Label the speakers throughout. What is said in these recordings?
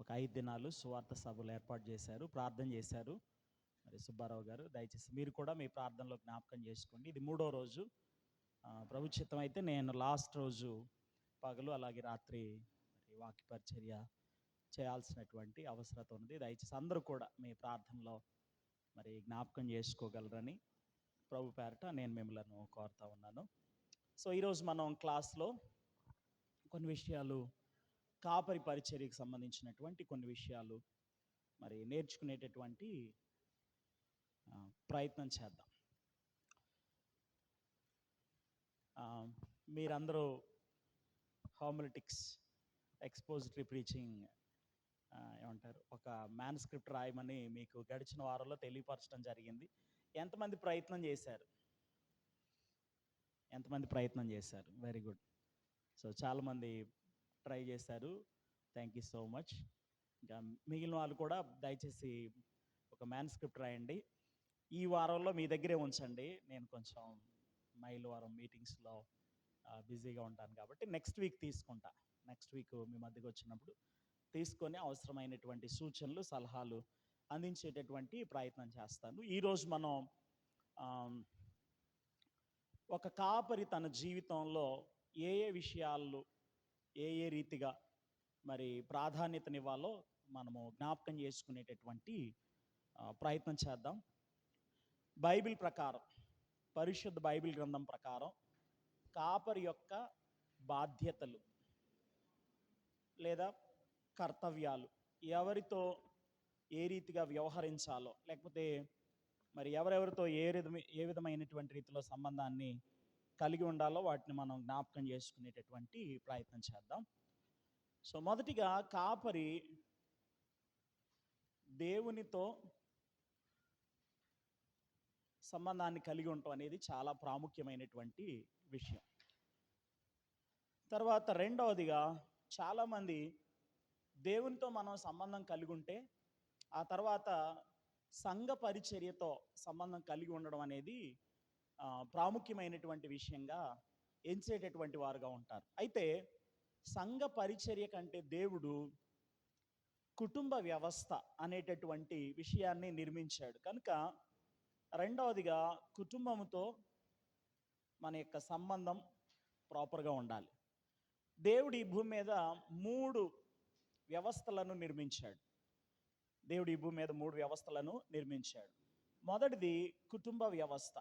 Speaker 1: ఒక 5 దినాలు సువార్త సభలు ఏర్పాటు చేశారు, ప్రార్థన చేశారు. మరి సుబ్బారావు గారు దయచేసి మీరు కూడా మీ ప్రార్థనలో జ్ఞాపకం చేసుకోండి. ఇది 3వ రోజు. ప్రభు చిత్తం అయితే నేను లాస్ట్ రోజు పగలు అలాగే రాత్రి మరి వాక్య పరిచర్య చేయాల్సినటువంటి అవసరత ఉంది. దయచేసి అందరూ కూడా మీ ప్రార్థనలో మరి జ్ఞాపకం చేసుకోగలరని ప్రభు పేరట నేను మిమ్మల్ని కోరుతా ఉన్నాను. సో ఈరోజు మనం క్లాస్లో కొన్ని విషయాలు, కాపరి పరిచర్యకు సంబంధించినటువంటి కొన్ని విషయాలు మరి నేర్చుకునేటటువంటి ప్రయత్నం చేద్దాం. మీరందరూ హోమిలెటిక్స్, ఎక్స్పోజిటరీ ప్రీచింగ్ ఏమంటారు, ఒక మ్యాన్స్క్రిప్ట్ రాయమని మీకు గడిచిన వారంలో తెలియపరచడం జరిగింది. ఎంతమంది ప్రయత్నం చేశారు? Very good. సో చాలామంది ట్రై చేశారు. Thank you so much. ఇంకా మిగిలిన వాళ్ళు కూడా దయచేసి ఒక మ్యాన్స్క్రిప్ట్ రాయండి. ఈ వారంలో మీ దగ్గరే ఉంచండి. నేను కొంచెం మైల్ వారం మీటింగ్స్లో బిజీగా ఉంటాను కాబట్టి నెక్స్ట్ వీక్ తీసుకుంటా. నెక్స్ట్ వీక్ మీ మధ్యకి వచ్చినప్పుడు తీసుకొని అవసరమైనటువంటి సూచనలు, సలహాలు అందించేటటువంటి ప్రయత్నం చేస్తాను. ఈరోజు మనం ఒక కాపరి తన జీవితంలో ఏ విషయాలు ఏ రీతిగా మరి ప్రాధాన్యతనివ్వాలో మనము జ్ఞాపకం చేసుకునేటటువంటి ప్రయత్నం చేద్దాం. బైబిల్ ప్రకారం, పరిశుద్ధ బైబిల్ గ్రంథం ప్రకారం కాపరి యొక్క బాధ్యతలు లేదా కర్తవ్యాలు, ఎవరితో ఏ రీతిగా వ్యవహరించాలో, లేకపోతే మరి ఎవరెవరితో ఏ విధమైనటువంటి రీతిలో సంబంధాన్ని కలిగి ఉండాలో వాటిని మనం జ్ఞాపకం చేసుకునేటటువంటి ప్రయత్నం చేద్దాం. సో మొదటిగా కాపరి దేవునితో సంబంధాన్ని కలిగి ఉండటం అనేది చాలా ప్రాముఖ్యమైనటువంటి విషయం. తర్వాత రెండవదిగా, చాలామంది దేవునితో మనం సంబంధం కలిగి ఉంటే ఆ తర్వాత సంఘ పరిచర్యతో సంబంధం కలిగి ఉండడం అనేది ప్రాముఖ్యమైనటువంటి విషయంగా ఎంచేటటువంటి వారుగా ఉంటారు. అయితే సంఘ పరిచర్య కంటే దేవుడు కుటుంబ వ్యవస్థ అనేటటువంటి విషయాన్ని నిర్మించాడు. కనుక రెండవదిగా కుటుంబంతో మన యొక్క సంబంధం ప్రాపర్గా ఉండాలి. దేవుడు ఈ భూమి మీద 3 వ్యవస్థలను నిర్మించాడు. మొదటిది కుటుంబ వ్యవస్థ.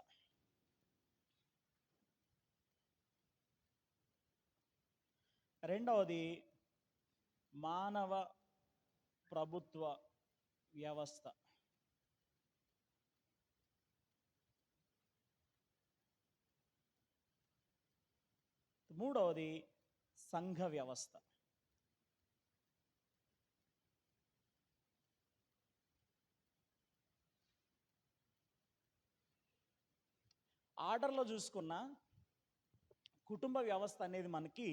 Speaker 1: రెండవది మానవ ప్రభుత్వ వ్యవస్థ. మూడవది సంఘ వ్యవస్థ. ఆర్డర్లో చూసుకున్న కుటుంబ వ్యవస్థ అనేది మనకి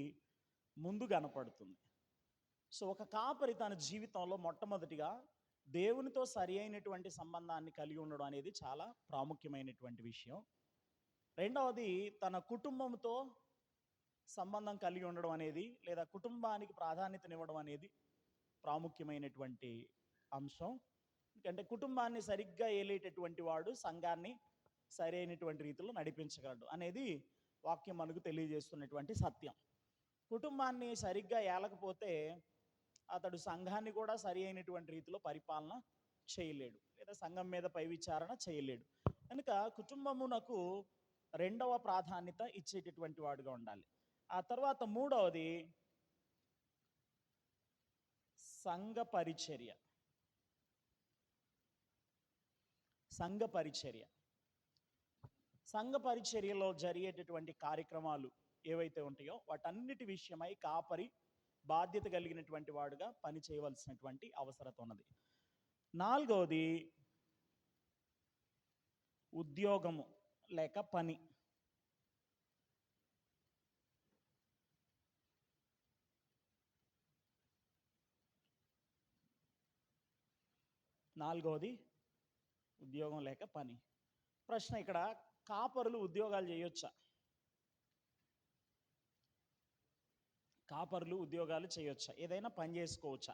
Speaker 1: ముందు కనపడుతుంది. సో ఒక కాపరి తన జీవితంలో మొట్టమొదటిగా దేవునితో సరి అయినటువంటి సంబంధాన్ని కలిగి ఉండడం అనేది చాలా ప్రాముఖ్యమైనటువంటి విషయం. రెండవది తన కుటుంబంతో సంబంధం కలిగి ఉండడం అనేది, లేదా కుటుంబానికి ప్రాధాన్యతనివ్వడం అనేది ప్రాముఖ్యమైనటువంటి అంశం. ఎందుకంటే కుటుంబాన్ని సరిగ్గా ఏలేటటువంటి వాడు సంఘాన్ని సరైనటువంటి రీతిలో నడిపించగలడు అనేది వాక్యం మనకు తెలియజేస్తున్నటువంటి సత్యం. కుటుంబాన్ని సరిగ్గా ఏలకపోతే అతడు సంఘాన్ని కూడా సరి అయినటువంటి రీతిలో పరిపాలన చేయలేడు, లేదా సంఘం మీద పై విచారణ చేయలేడు. కనుక కుటుంబమునకు రెండవ ప్రాధాన్యత ఇచ్చేటటువంటి వాడుగా ఉండాలి. ఆ తర్వాత మూడవది సంఘ పరిచర్య. సంఘ పరిచర్యలో జరిగేటటువంటి కార్యక్రమాలు ఏవైతే ఉంటాయో వాటన్నిటి విషయమై కాపరి బాధ్యత కలిగినటువంటి వాడుగా పని చేయవలసినటువంటి అవసరత ఉన్నది. నాలుగవది ఉద్యోగము లేక పని. ఉద్యోగం లేక పని. ప్రశ్న ఇక్కడ, కాపరులు ఉద్యోగాలు చేయొచ్చా? ఏదైనా పని చేసుకోవచ్చా?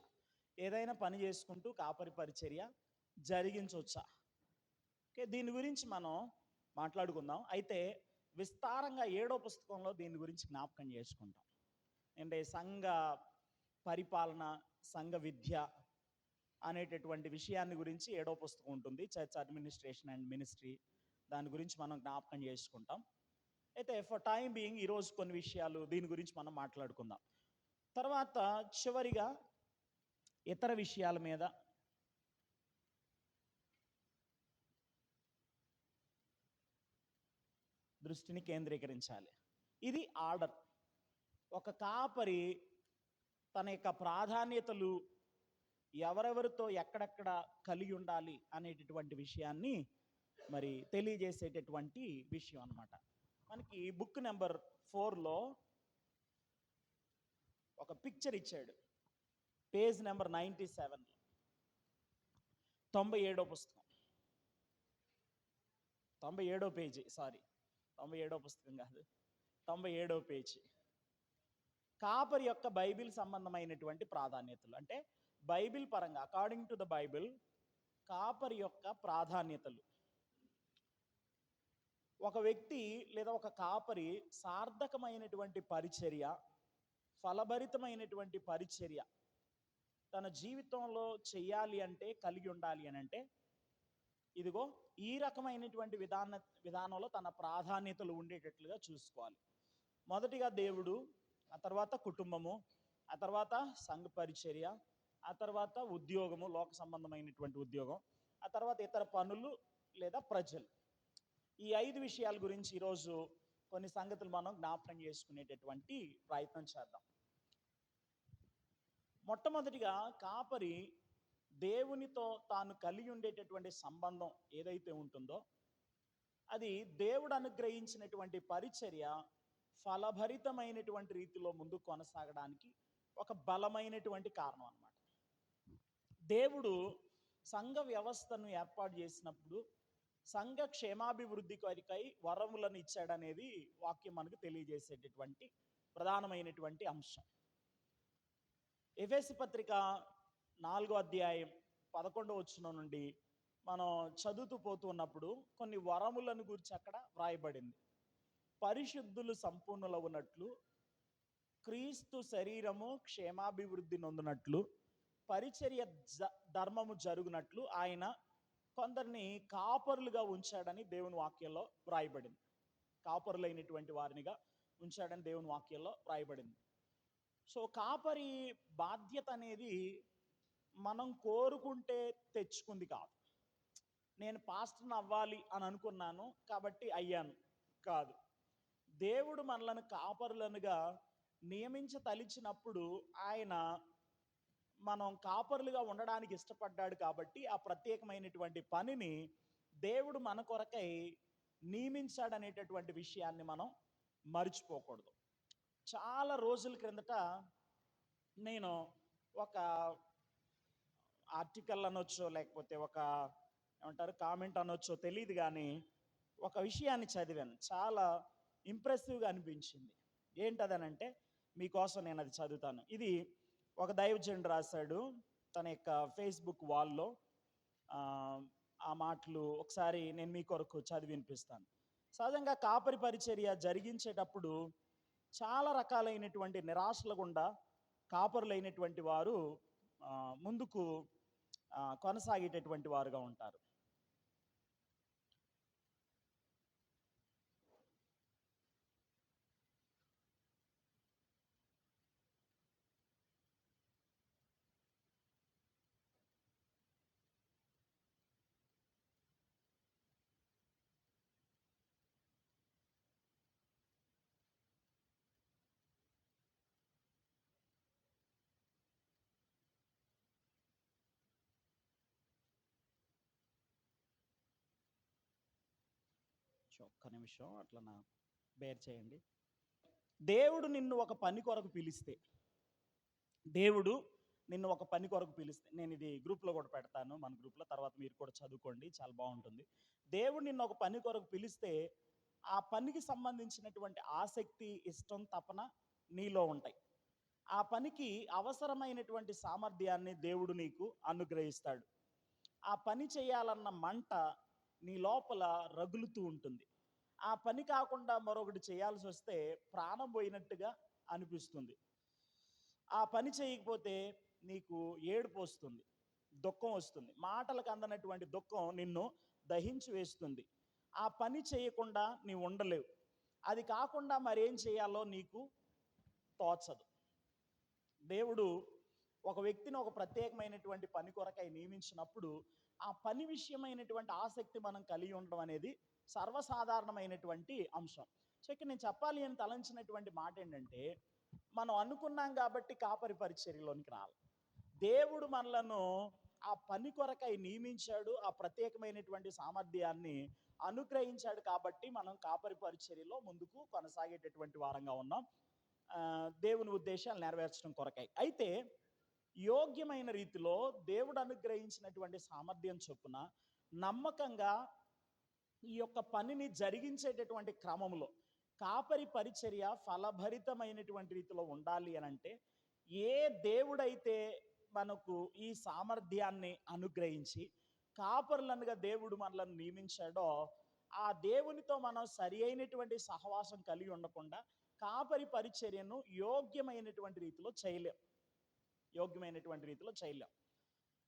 Speaker 1: ఏదైనా పని చేసుకుంటూ కాపరి పరిచర్య జరిగించవచ్చా? ఓకే, దీని గురించి మనం మాట్లాడుకుందాం. అయితే విస్తారంగా 7వ పుస్తకంలో దీని గురించి జ్ఞాపకం చేసుకుంటాం. అంటే సంఘ పరిపాలన, సంఘ విద్య అనేటటువంటి విషయాన్ని గురించి 7వ పుస్తకం ఉంటుంది, చర్చ్ అడ్మినిస్ట్రేషన్ అండ్ మినిస్ట్రీ. దాని గురించి మనం జ్ఞాపకం చేసుకుంటాం. అయితే ఫర్ టైం బీయింగ్ ఈరోజు కొన్ని విషయాలు దీని గురించి మనం మాట్లాడుకుందాం. తర్వాత చివరిగా ఇతర విషయాల మీద దృష్టిని కేంద్రీకరించాలి. ఇది ఆర్డర్. ఒక కాపరి తన యొక్క ప్రాధాన్యతలు ఎవరెవరితో ఎక్కడెక్కడ కలిగి ఉండాలి అనేటటువంటి విషయాన్ని మరి తెలియజేసేటటువంటి విషయం అన్నమాట. మనకి బుక్ నెంబర్ 4లో ఒక పిక్చర్ ఇచ్చాడు. పేజ్ నెంబర్ 97, 97వ పుస్తకం, 97వ పేజీ, 97వ పుస్తకం కాదు, 97వ పేజీ. కాపరి యొక్క బైబిల్ సంబంధమైనటువంటి ప్రాధాన్యతలు, అంటే బైబిల్ పరంగా అకార్డింగ్ టు ద బైబిల్ కాపరి యొక్క ప్రాధాన్యతలు. ఒక వ్యక్తి లేదా ఒక కాపరి సార్థకమైనటువంటి పరిచర్య, ఫలభరితమైనటువంటి పరిచర్య తన జీవితంలో చెయ్యాలి అంటే, కలిగి ఉండాలి అని అంటే, ఇదిగో ఈ రకమైనటువంటి విధానంలో తన ప్రాధాన్యతలు ఉండేటట్లుగా చూసుకోవాలి. మొదటిగా దేవుడు, ఆ తర్వాత కుటుంబము, ఆ తర్వాత సంఘ పరిచర్య, ఆ తర్వాత ఉద్యోగము, లోక సంబంధమైనటువంటి ఉద్యోగం, ఆ తర్వాత ఇతర పనులు లేదా ప్రజలు. ఈ 5 విషయాల గురించి ఈరోజు కొన్ని సంగతులు మనం జ్ఞాపకం చేసుకునేటటువంటి ప్రయత్నం చేద్దాం. మొట్టమొదటిగా కాపరి దేవునితో తాను కలిగి ఉండేటటువంటి సంబంధం ఏదైతే ఉంటుందో అది దేవుడు అనుగ్రహించినటువంటి పరిచర్య ఫలభరితమైనటువంటి రీతిలో ముందుకు కొనసాగడానికి ఒక బలమైనటువంటి కారణం అన్నమాట. దేవుడు సంఘ వ్యవస్థను ఏర్పాటు చేసినప్పుడు సంఘ క్షేమాభివృద్ధి కొరకై వరములను ఇచ్చాడనేది వాక్యం మనకు తెలియజేసేటటువంటి ప్రధానమైనటువంటి అంశం. ఎఫెసీ పత్రిక 4వ అధ్యాయం 11వ వచనం నుండి మనం చదువుతూ పోతూ ఉన్నప్పుడు కొన్ని వరములను గురించి అక్కడ వ్రాయబడింది. పరిశుద్ధులు సంపూర్ణులవునట్లు, క్రీస్తు శరీరము క్షేమాభివృద్ధి నొందినట్లు, పరిచర్య ధర్మము జరుగునట్లు ఆయన కొందరిని కాపరులుగా ఉంచాడని దేవుని వాక్యంలో వ్రాయబడింది. కాపరులైనటువంటి వారినిగా ఉంచాడని దేవుని వాక్యంలో వ్రాయబడింది. సో కాపరి బాధ్యత అనేది మనం కోరుకుంటే తెచ్చుకుంది కాదు. నేను పాస్టర్ని అవ్వాలి అని అనుకున్నాను కాబట్టి అయ్యాను కాదు. దేవుడు మనలను కాపరులనుగా నియమించతలిచినప్పుడు ఆయన మనం కాపరులుగా ఉండడానికి ఇష్టపడ్డాడు కాబట్టి ఆ ప్రత్యేకమైనటువంటి పనిని దేవుడు మన కొరకై నియమించాడనేటటువంటి విషయాన్ని మనం మర్చిపోకూడదు. చాలా రోజుల క్రిందట నేను ఒక ఆర్టికల్ అనొచ్చో లేకపోతే ఒక ఏమంటారు కామెంట్ అనొచ్చో తెలియదు, కానీ ఒక విషయాన్ని చదివాను, చాలా ఇంప్రెసివ్గా అనిపించింది. ఏంటదనంటే మీకోసం నేను అది చదువుతాను. ఇది ఒక దైవజనుడు రాశాడు తన యొక్క ఫేస్బుక్ వాల్లో. ఆ మాటలు ఒకసారి నేను మీ కొరకు చదివి వినిపిస్తాను. సహజంగా కాపరి పరిచర్య జరిగించేటప్పుడు చాలా రకాలైనటువంటి నిరాశల గుండా కాపరులైనటువంటి వారు ముందుకు కొనసాగేటటువంటి వారుగా ఉంటారు. ఒక్క నిమిషం అట్లా నా బేర్ చేయండి. దేవుడు నిన్ను ఒక పని కొరకు పిలిస్తే, నేను ఇది గ్రూప్లో కూడా పెడతాను, మన గ్రూప్లో, తర్వాత మీరు కూడా చదువుకోండి, చాలా బాగుంటుంది. దేవుడు నిన్ను ఒక పని కొరకు పిలిస్తే ఆ పనికి సంబంధించినటువంటి ఆసక్తి, ఇష్టం, తపన నీలో ఉంటాయి. ఆ పనికి అవసరమైనటువంటి సామర్థ్యాన్ని దేవుడు నీకు అనుగ్రహిస్తాడు. ఆ పని చేయాలన్న మంట నీ లోపల రగులుతూ ఉంటుంది. ఆ పని కాకుండా మరొకటి చేయాల్సి వస్తే ప్రాణం పోయినట్టుగా అనిపిస్తుంది. ఆ పని చేయకపోతే నీకు ఏడుపు వస్తుంది, దుఃఖం వస్తుంది. మాటలకు అందనటువంటి దుఃఖం నిన్ను దహించి వేస్తుంది. ఆ పని చేయకుండా నీవు ఉండలేవు. అది కాకుండా మరేం చేయాలో నీకు తోచదు. దేవుడు ఒక వ్యక్తిని ఒక ప్రత్యేకమైనటువంటి పని కొరకై నియమించినప్పుడు ఆ పని విషయమైనటువంటి ఆసక్తి మనం కలిగి ఉండడం అనేది సర్వసాధారణమైనటువంటి అంశం. సో ఇక్కడ నేను చెప్పాలి అని తలంచినటువంటి మాట ఏంటంటే, మనం అనుకున్నాం కాబట్టి కాపరి పరిచర్యలోనికి రాలి. దేవుడు మనలను ఆ పని కొరకై నియమించాడు, ఆ ప్రత్యేకమైనటువంటి సామర్థ్యాన్ని అనుగ్రహించాడు కాబట్టి మనం కాపరి పరిచర్యలో ముందుకు కొనసాగేటటువంటి వారంగా ఉన్నాం, దేవుని ఉద్దేశాలు నెరవేర్చడం కొరకై. అయితే యోగ్యమైన రీతిలో దేవుడు అనుగ్రహించినటువంటి సామర్థ్యం చొప్పున నమ్మకంగా ఈ యొక్క పనిని జరిగించేటటువంటి క్రమంలో కాపరి పరిచర్య ఫలభరితమైనటువంటి రీతిలో ఉండాలి అని అంటే, ఏ దేవుడైతే మనకు ఈ సామర్థ్యాన్ని అనుగ్రహించి కాపరులనుగా దేవుడు మనలను నియమించాడో, ఆ దేవునితో మనం సరి అయినటువంటి సహవాసం కలిగి ఉండకుండా కాపరి పరిచర్యను యోగ్యమైనటువంటి రీతిలో చేయలేం.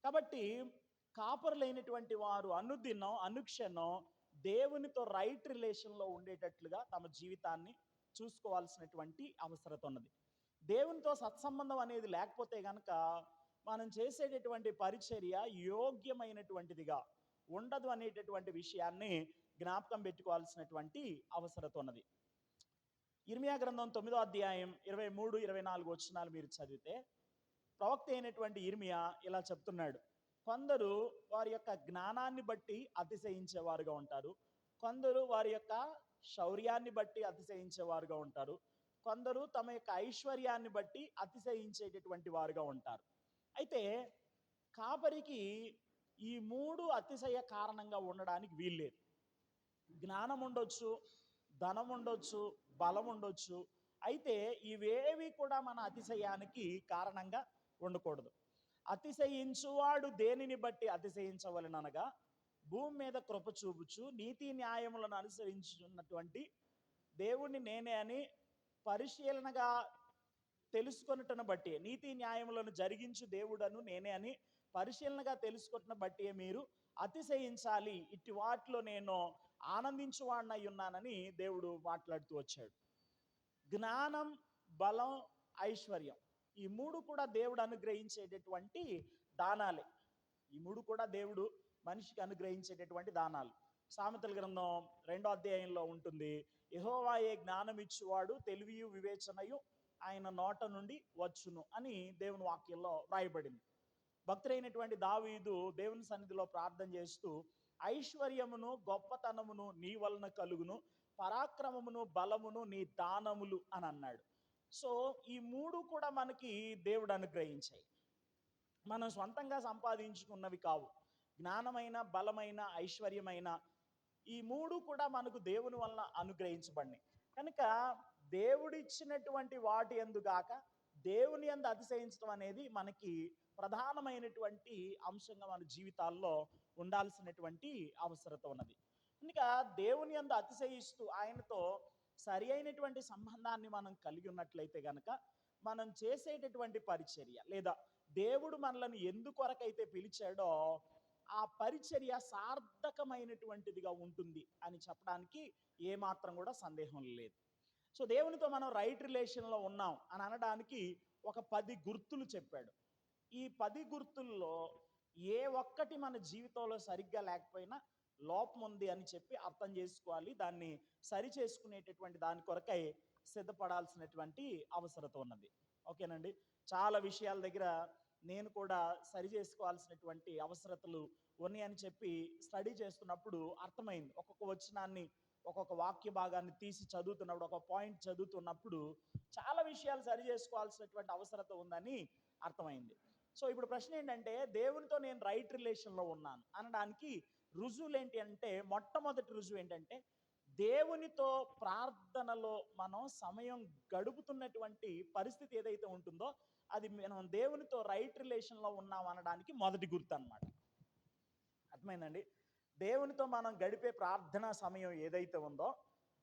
Speaker 1: కాబట్టి కాపరులైనటువంటి వారు అనుదినం అనుక్షణం దేవునితో రైట్ రిలేషన్లో ఉండేటట్లుగా తమ జీవితాన్ని చూసుకోవాల్సినటువంటి అవసరం ఉన్నది. దేవునితో సత్సంబంధం అనేది లేకపోతే గనక మనం చేసేటటువంటి పరిచర్య యోగ్యమైనటువంటిదిగా ఉండదు అనేటటువంటి విషయాన్ని జ్ఞాపకం పెట్టుకోవాల్సినటువంటి అవసరం ఉన్నది. ఇర్మియా గ్రంథం 9వ అధ్యాయం 23-24 వచనాలు మీరు చదివితే ప్రవక్త అయినటువంటి ఇర్మియా ఇలా చెప్తున్నాడు. కొందరు వారి యొక్క జ్ఞానాన్ని బట్టి అతిశయించేవారుగా ఉంటారు, కొందరు వారి యొక్క శౌర్యాన్ని బట్టి అతిశయించేవారుగా ఉంటారు, కొందరు తమ యొక్క ఐశ్వర్యాన్ని బట్టి అతిశయించేటటువంటి వారుగా ఉంటారు. అయితే కాపరికి ఈ మూడు అతిశయ కారణంగా ఉండడానికి వీల్లేదు. జ్ఞానం ఉండొచ్చు, ధనం ఉండొచ్చు, బలం ఉండొచ్చు. అయితే ఇవేవి కూడా మన అతిశయానికి కారణంగా ఉండకూడదు. అతిశయించువాడు దేనిని బట్టి అతిశయించవలెననగా, భూమి మీద కృప చూపుచు నీతి న్యాయములను అనుసరించున్నటువంటి దేవుణ్ణి నేనే అని పరిశీలనగా తెలుసుకొనుటను బట్టి, నీతి న్యాయములను జరిగించు దేవుడను నేనే అని పరిశీలనగా తెలుసుకొనుటను బట్టి మీరు అతిశయించాలి. ఇట్టి వాటిలో నేను ఆనందించువాడినై ఉన్నానని దేవుడు మాట్లాడుతూ వచ్చాడు. జ్ఞానం, బలం, ఐశ్వర్యం, ఈ మూడు కూడా దేవుడు అనుగ్రహించేటటువంటి దానాలే. ఈ మూడు కూడా దేవుడు మనిషికి అనుగ్రహించేటటువంటి దానాలు. సామెతల గ్రంథం 2వ అధ్యాయంలో ఉంటుంది, యెహోవాయే జ్ఞానం ఇచ్చువాడు, తెలివియు వివేచనయు ఆయన నోట నుండి వచ్చును అని దేవుని వాక్యంలో వ్రాయబడింది. భక్తుడైనటువంటి దావీదు దేవుని సన్నిధిలో ప్రార్థన చేస్తూ, ఐశ్వర్యమును గొప్పతనమును నీ వలన కలుగును, పరాక్రమమును బలమును నీ దానములు అని అన్నాడు. సో ఈ మూడు కూడా మనకి దేవుడు అనుగ్రహించాయి, మనం సొంతంగా సంపాదించుకున్నవి కావు. జ్ఞానమైన, బలమైన, ఐశ్వర్యమైన ఈ మూడు కూడా మనకు దేవుని వలన అనుగ్రహించబడినాయి. కనుక దేవుడిచ్చినటువంటి వాటి యందుగాక దేవుని యందు అతిశయించడం అనేది మనకి ప్రధానమైనటువంటి అంశంగా మన జీవితాల్లో ఉండాల్సినటువంటి అవసరత ఉన్నది. కనుక దేవుని యందు అతిశయిస్తూ ఆయనతో సరి అయినటువంటి సంబంధాన్ని మనం కలిగి ఉన్నట్లయితే గనక మనం చేసేటటువంటి పరిచర్య లేదా దేవుడు మనలను ఎందుకొరకైతే పిలిచాడో ఆ పరిచర్య సార్థకమైనటువంటిదిగా ఉంటుంది అని చెప్పడానికి ఏమాత్రం కూడా సందేహం లేదు. సో దేవునితో మనం రైట్ రిలేషన్లో ఉన్నాం అని అనడానికి ఒక 10 గుర్తులు చెప్పాడు. ఈ 10 గుర్తుల్లో ఏ ఒక్కటి మన జీవితంలో సరిగ్గా లేకపోయినా లోపం ఉంది అని చెప్పి అర్థం చేసుకోవాలి. దాన్ని సరి చేసుకునేటటువంటి దాని కొరకై సిద్ధపడాల్సినటువంటి అవసరత ఉన్నది. ఓకేనండి. చాలా విషయాల దగ్గర నేను కూడా సరి చేసుకోవాల్సినటువంటి అవసరతలు ఉన్నాయని చెప్పి స్టడీ చేస్తున్నప్పుడు అర్థమైంది. ఒక్కొక్క వచనాన్ని, ఒక్కొక్క వాక్య భాగాన్ని తీసి చదువుతున్నప్పుడు, ఒక పాయింట్ చదువుతున్నప్పుడు చాలా విషయాలు సరి చేసుకోవాల్సినటువంటి అవసరత ఉందని అర్థమైంది. సో ఇప్పుడు ప్రశ్న ఏంటంటే, దేవునితో నేను రైట్ రిలేషన్లో ఉన్నాను అనడానికి రుజువులు ఏంటి అంటే, మొట్టమొదటి రుజువు ఏంటంటే దేవునితో ప్రార్థనలో మనం సమయం గడుపుతున్నటువంటి పరిస్థితి ఏదైతే ఉంటుందో అది మనం దేవునితో రైట్ రిలేషన్లో ఉన్నాం అనడానికి మొదటి గుర్తు అన్నమాట. అర్థమైందండి? దేవునితో మనం గడిపే ప్రార్థనా సమయం ఏదైతే ఉందో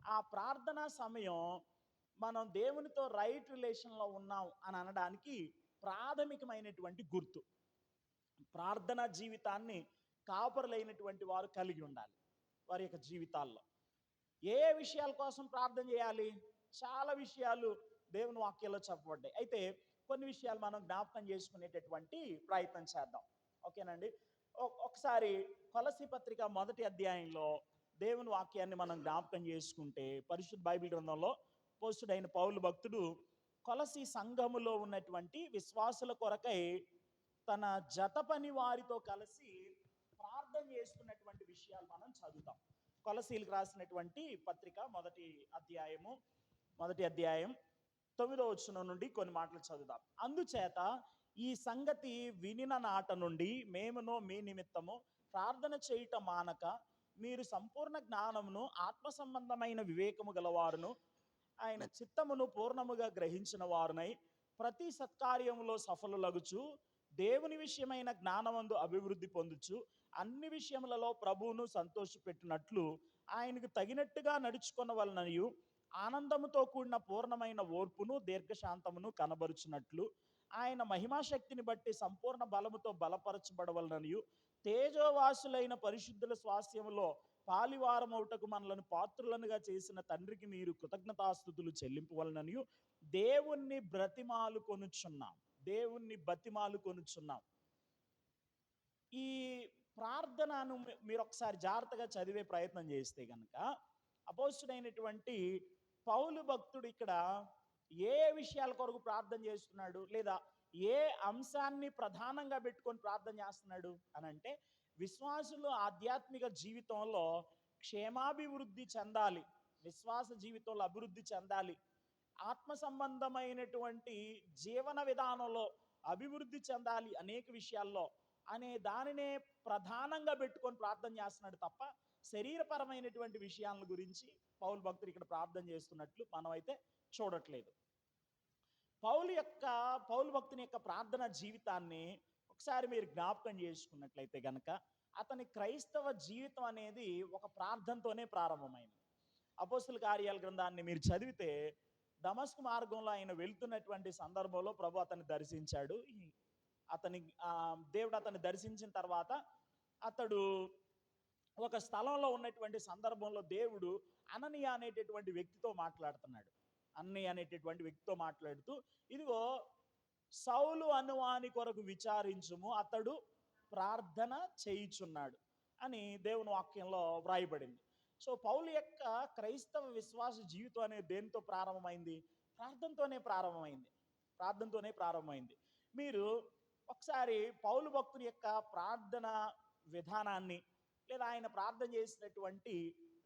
Speaker 1: ఆ ప్రార్థనా సమయం మనం దేవునితో రైట్ రిలేషన్లో ఉన్నాం అని అనడానికి ప్రాథమికమైనటువంటి గుర్తు. ప్రార్థనా జీవితాన్ని కాపరులైనటువంటి వారు కలిగి ఉండాలి వారి యొక్క జీవితాల్లో. ఏ విషయాల కోసం ప్రార్థన చేయాలి? చాలా విషయాలు దేవుని వాక్యంలో చెప్పబడ్డాయి. అయితే కొన్ని విషయాలు మనం జ్ఞాపకం చేసుకునేటటువంటి ప్రయత్నం చేద్దాం. ఓకేనండి? ఒకసారి కొలస్సీ పత్రిక 1వ అధ్యాయంలో దేవుని వాక్యాన్ని మనం జ్ఞాపకం చేసుకుంటే పరిశుద్ధ బైబిల్ గ్రంథంలో అపోస్తలుడైన పౌలు భక్తుడు కొలస్సీ సంఘములో ఉన్నటువంటి విశ్వాసుల కొరకై తన జత పని వారితో కలిసి ప్రార్థన చేస్తున్నటువంటి విషయాలు మనం చదువుతాం. కొలస్సీలకు రాసినటువంటి పత్రిక 1వ అధ్యాయం 9వ వచనం నుండి కొన్ని మాటలు చదువుదాం. అందుచేత ఈ సంగతి వినిన నాట నుండి మేమును మీ నిమిత్తము ప్రార్థన చేయటం మానక మీరు సంపూర్ణ జ్ఞానమును ఆత్మ సంబంధమైన వివేకము గలవారును ఆయన చిత్తమును పూర్ణముగా గ్రహించిన వారునై ప్రతి సత్కార్యములో సఫలులగుచు దేవుని విషయమైన జ్ఞానమందు అభివృద్ధి పొందుచు అన్ని విషయములలో ప్రభువును సంతోషపెట్టినట్లు ఆయనకు తగినట్టుగా నడుచుకొనవలననియు ఆనందముతో కూడిన పూర్ణమైన ఓర్పును దీర్ఘశాంతమును కనబరుచున్నట్లు ఆయన మహిమాశక్తిని బట్టి సంపూర్ణ బలముతో బలపరచబడవలననియు తేజోవాసులైన పరిశుద్ధుల స్వాస్థ్యములో పాలివారమౌటకు మనలను పాత్రులనుగా చేసిన తండ్రికి మీరు కృతజ్ఞతాస్తుతులు చెల్లింపవలననియు దేవుణ్ణి బతిమాలు కొనుచున్నాం. ఈ ప్రార్థనను మీరు ఒకసారి జాగ్రత్తగా చదివే ప్రయత్నం చేస్తే కనుక అపోస్తలుడైనటువంటి పౌలు భక్తుడు ఇక్కడ ఏ విషయాల కొరకు ప్రార్థన చేస్తున్నాడు, లేదా ఏ అంశాన్ని ప్రధానంగా పెట్టుకొని ప్రార్థన చేస్తున్నాడు అని అంటే, విశ్వాసులు ఆధ్యాత్మిక జీవితంలో క్షేమాభివృద్ధి చెందాలి, విశ్వాస జీవితంలో అభివృద్ధి చెందాలి, ఆత్మ సంబంధమైనటువంటి జీవన విధానంలో అభివృద్ధి చెందాలి అనేక విషయాల్లో అనే దానినే ప్రధానంగా పెట్టుకొని ప్రార్థన చేస్తున్నాడు తప్ప శరీరపరమైనటువంటి విషయాల గురించి పౌలు భక్తుడు ఇక్కడ ప్రార్థన చేస్తున్నట్లు మనం అయితే చూడట్లేదు. పౌలు భక్తుని యొక్క ప్రార్థన జీవితాన్ని ఒకసారి మీరు జ్ఞాపకం చేసుకున్నట్లయితే గనక అతని క్రైస్తవ జీవితం అనేది ఒక ప్రార్థనతోనే ప్రారంభమైంది. అపోస్తల కార్యాల గ్రంథాన్ని మీరు చదివితే దమస్కు మార్గంలో ఆయన వెళ్తున్నటువంటి సందర్భంలో ప్రభు అతన్ని దర్శించాడు. దేవుడు అతన్ని దర్శించిన తర్వాత అతడు ఒక స్థలంలో ఉన్నటువంటి సందర్భంలో దేవుడు అననీయ అనేటటువంటి వ్యక్తితో మాట్లాడుతూ ఇదిగో సౌలు అనువాని కొరకు విచారించుము, అతడు ప్రార్థన చేయుచున్నాడు అని దేవుని వాక్యంలో వ్రాయబడింది. సో పౌలు యొక్క క్రైస్తవ విశ్వాస జీవితం అనేది దేనితో ప్రారంభమైంది? ప్రార్థనతోనే ప్రారంభమైంది. మీరు ఒకసారి పౌలు భక్తుని యొక్క ప్రార్థన విధానాన్ని లేదా ఆయన ప్రార్థన చేసినటువంటి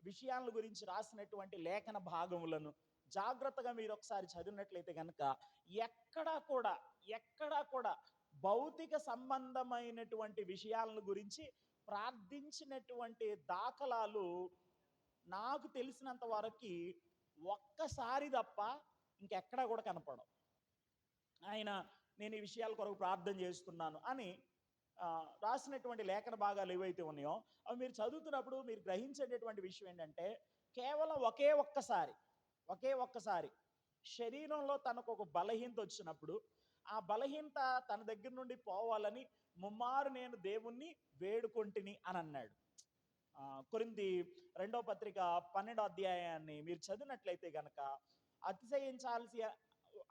Speaker 1: విషయాల గురించి రాసినటువంటి లేఖన భాగములను జాగ్రత్తగా మీరు ఒకసారి చదివినట్లయితే కనుక ఎక్కడా కూడా భౌతిక సంబంధమైనటువంటి విషయాలను గురించి ప్రార్థించినటువంటి దాఖలాలు నాకు తెలిసినంత వరకు ఒక్కసారి తప్ప ఇంకెక్కడా కూడా కనపడవు. ఆయన నేను ఈ విషయాల కొరకు ప్రార్థన చేస్తున్నాను అని రాసినటువంటి లేఖన భాగాలు ఏవైతే ఉన్నాయో అవి మీరు చదువుతున్నప్పుడు మీరు గ్రహించేటటువంటి విషయం ఏంటంటే, కేవలం ఒకే ఒక్కసారి శరీరంలో తనకు ఒక బలహీనత వచ్చినప్పుడు ఆ బలహీనత తన దగ్గర నుండి పోవాలని ముమ్మారు నేను దేవుణ్ణి వేడుకొంటిని అని అన్నాడు. కొరింథీ 2వ పత్రిక 12వ అధ్యాయాన్ని మీరు చదివినట్లయితే గనక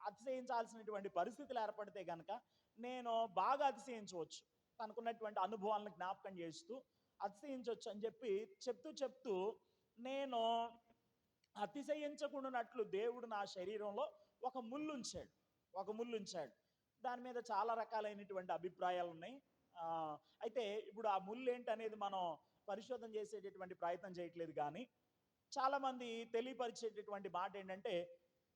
Speaker 1: అతిశయించాల్సినటువంటి పరిస్థితులు ఏర్పడితే గనక నేను బాగా అతిశయించవచ్చు, తనకున్నటువంటి అనుభవాలను జ్ఞాపకం చేస్తూ అతిశయించవచ్చు అని చెప్తూ నేను అతిశయించకుండానట్లు దేవుడు నా శరీరంలో ఒక ముళ్ళు ఉంచాడు. దాని మీద చాలా రకాలైనటువంటి అభిప్రాయాలు ఉన్నాయి. అయితే ఇప్పుడు ఆ ముళ్ళు ఏంటనేది మనం పరిశోధన చేసేటటువంటి ప్రయత్నం చేయట్లేదు. కానీ చాలామంది తెలియపరిచేటటువంటి మాట ఏంటంటే,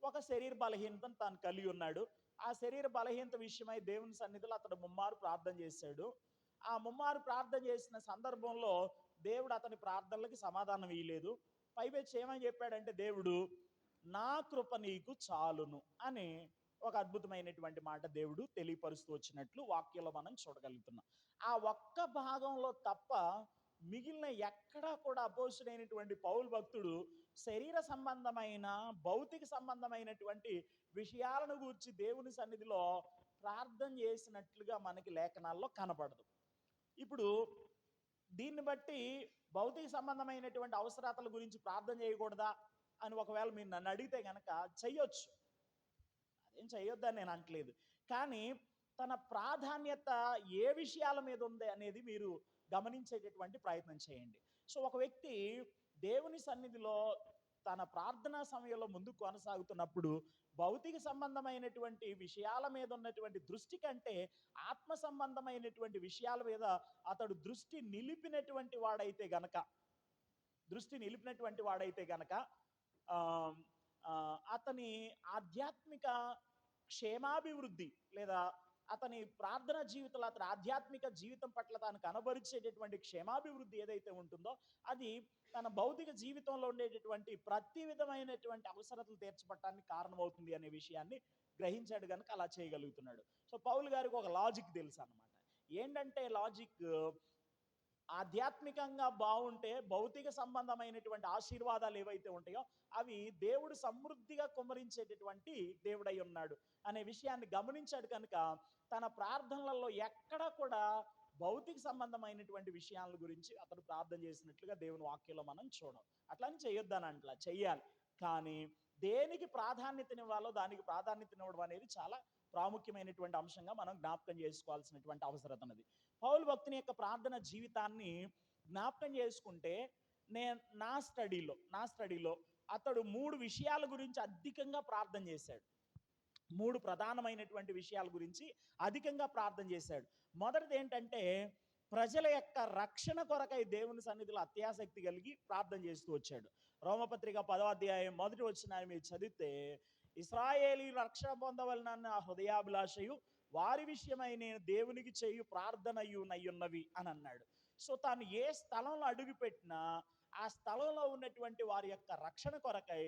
Speaker 1: ఒక శరీర బలహీనతను తాను కలిగి ఉన్నాడు. ఆ శరీర బలహీనత విషయమై దేవుని సన్నిధిలో అతడు ముమ్మారు ప్రార్థన చేశాడు. ఆ ముమ్మారు ప్రార్థన చేసిన సందర్భంలో దేవుడు అతని ప్రార్థనలకి సమాధానం ఇవ్వలేదు. పైపెచ్చి ఏమని చెప్పాడంటే దేవుడు, నా కృప నీకు చాలును అని ఒక అద్భుతమైనటువంటి మాట దేవుడు తెలియపరుస్తూ వచ్చినట్లు వాక్యంలో మనం చూడగలుగుతున్నాం. ఆ ఒక్క భాగంలో తప్ప మిగిలిన ఎక్కడా కూడా అపోస్తుడైనటువంటి పౌలు భక్తుడు శరీర సంబంధమైన భౌతిక సంబంధమైనటువంటి విషయాలను గూర్చి దేవుని సన్నిధిలో ప్రార్థన చేసినట్లుగా మనకి లేఖనాల్లో కనపడదు. ఇప్పుడు దీన్ని బట్టి భౌతిక సంబంధమైనటువంటి అవసరతల గురించి ప్రార్థన చేయకూడదా అని ఒకవేళ మీరు నన్ను అడిగితే కనుక చెయ్యొచ్చు, అదేం చెయ్యొద్దని నేను అంటలేదు. కానీ తన ప్రాధాన్యత ఏ విషయాల మీద ఉంది అనేది మీరు గమనించేటటువంటి ప్రయత్నం చేయండి. సో ఒక వ్యక్తి దేవుని సన్నిధిలో తన ప్రార్థనా సమయంలో ముందుకు కొనసాగుతున్నప్పుడు భౌతిక సంబంధమైనటువంటి విషయాల మీద ఉన్నటువంటి దృష్టి కంటే ఆత్మ సంబంధమైనటువంటి విషయాల మీద అతడు దృష్టి నిలిపినటువంటి వాడైతే గనక అతని ఆధ్యాత్మిక క్షేమాభివృద్ధి లేదా అతని ప్రార్థన జీవితంలో అతని ఆధ్యాత్మిక జీవితం పట్ల తాను కనబరిచేటటువంటి క్షేమాభివృద్ధి ఏదైతే ఉంటుందో అది తన భౌతిక జీవితంలో ఉండేటటువంటి ప్రతి విధమైనటువంటి అవసరతలు తీర్చబడటానికి కారణమవుతుంది అనే విషయాన్ని గ్రహించాడు కనుక అలా చేయగలుగుతున్నాడు. సో పౌలు గారికి ఒక లాజిక్ తెలుసు అన్నమాట. ఏంటంటే లాజిక్, ఆధ్యాత్మికంగా బాగుంటే భౌతిక సంబంధమైనటువంటి ఆశీర్వాదాలు ఏవైతే ఉంటాయో అవి దేవుడు సమృద్ధిగా కుమ్మరించేటటువంటి దేవుడై ఉన్నాడు అనే విషయాన్ని గమనించాడు కనుక తన ప్రార్థనలలో ఎక్కడ కూడా భౌతిక సంబంధమైనటువంటి విషయాల గురించి అతడు ప్రార్థన చేసినట్లుగా దేవుని వాక్యంలో మనం చూడం. అట్లని చేయొద్దని అంటలా, చెయ్యాలి. కానీ దేనికి ప్రాధాన్యతనివ్వాలో దానికి ప్రాధాన్యతనివ్వడం అనేది చాలా ప్రాముఖ్యమైనటువంటి అంశంగా మనం జ్ఞాపకం చేసుకోవాల్సినటువంటి అవసరం ఉన్నది. పౌలు భక్తుని యొక్క ప్రార్థన జీవితాన్ని జ్ఞాపకం చేసుకుంటే నా స్టడీలో అతడు 3 విషయాల గురించి అధికంగా ప్రార్థన చేశాడు. 3 ప్రధానమైనటువంటి విషయాల గురించి అధికంగా ప్రార్థన చేశాడు. మొదటిది ఏంటంటే ప్రజల యొక్క రక్షణ కొరకై దేవుని సన్నిధిలో అత్యాసక్తి కలిగి ప్రార్థన చేస్తూ వచ్చాడు. రోమపత్రిక 10వ అధ్యాయం 1వ వచనాన్ని మీరు చదివితే, ఇశ్రాయేలీ రక్షణ పొందవలనన్న హృదయాభిలాషయు వారి విషయమై నేను దేవునికి చేయు ప్రార్థనయు నయ్యున్నవి అని అన్నాడు. సో తాను ఏ స్థలంలో అడుగుపెట్టినా ఆ స్థలంలో ఉన్నటువంటి వారి యొక్క రక్షణ కొరకై,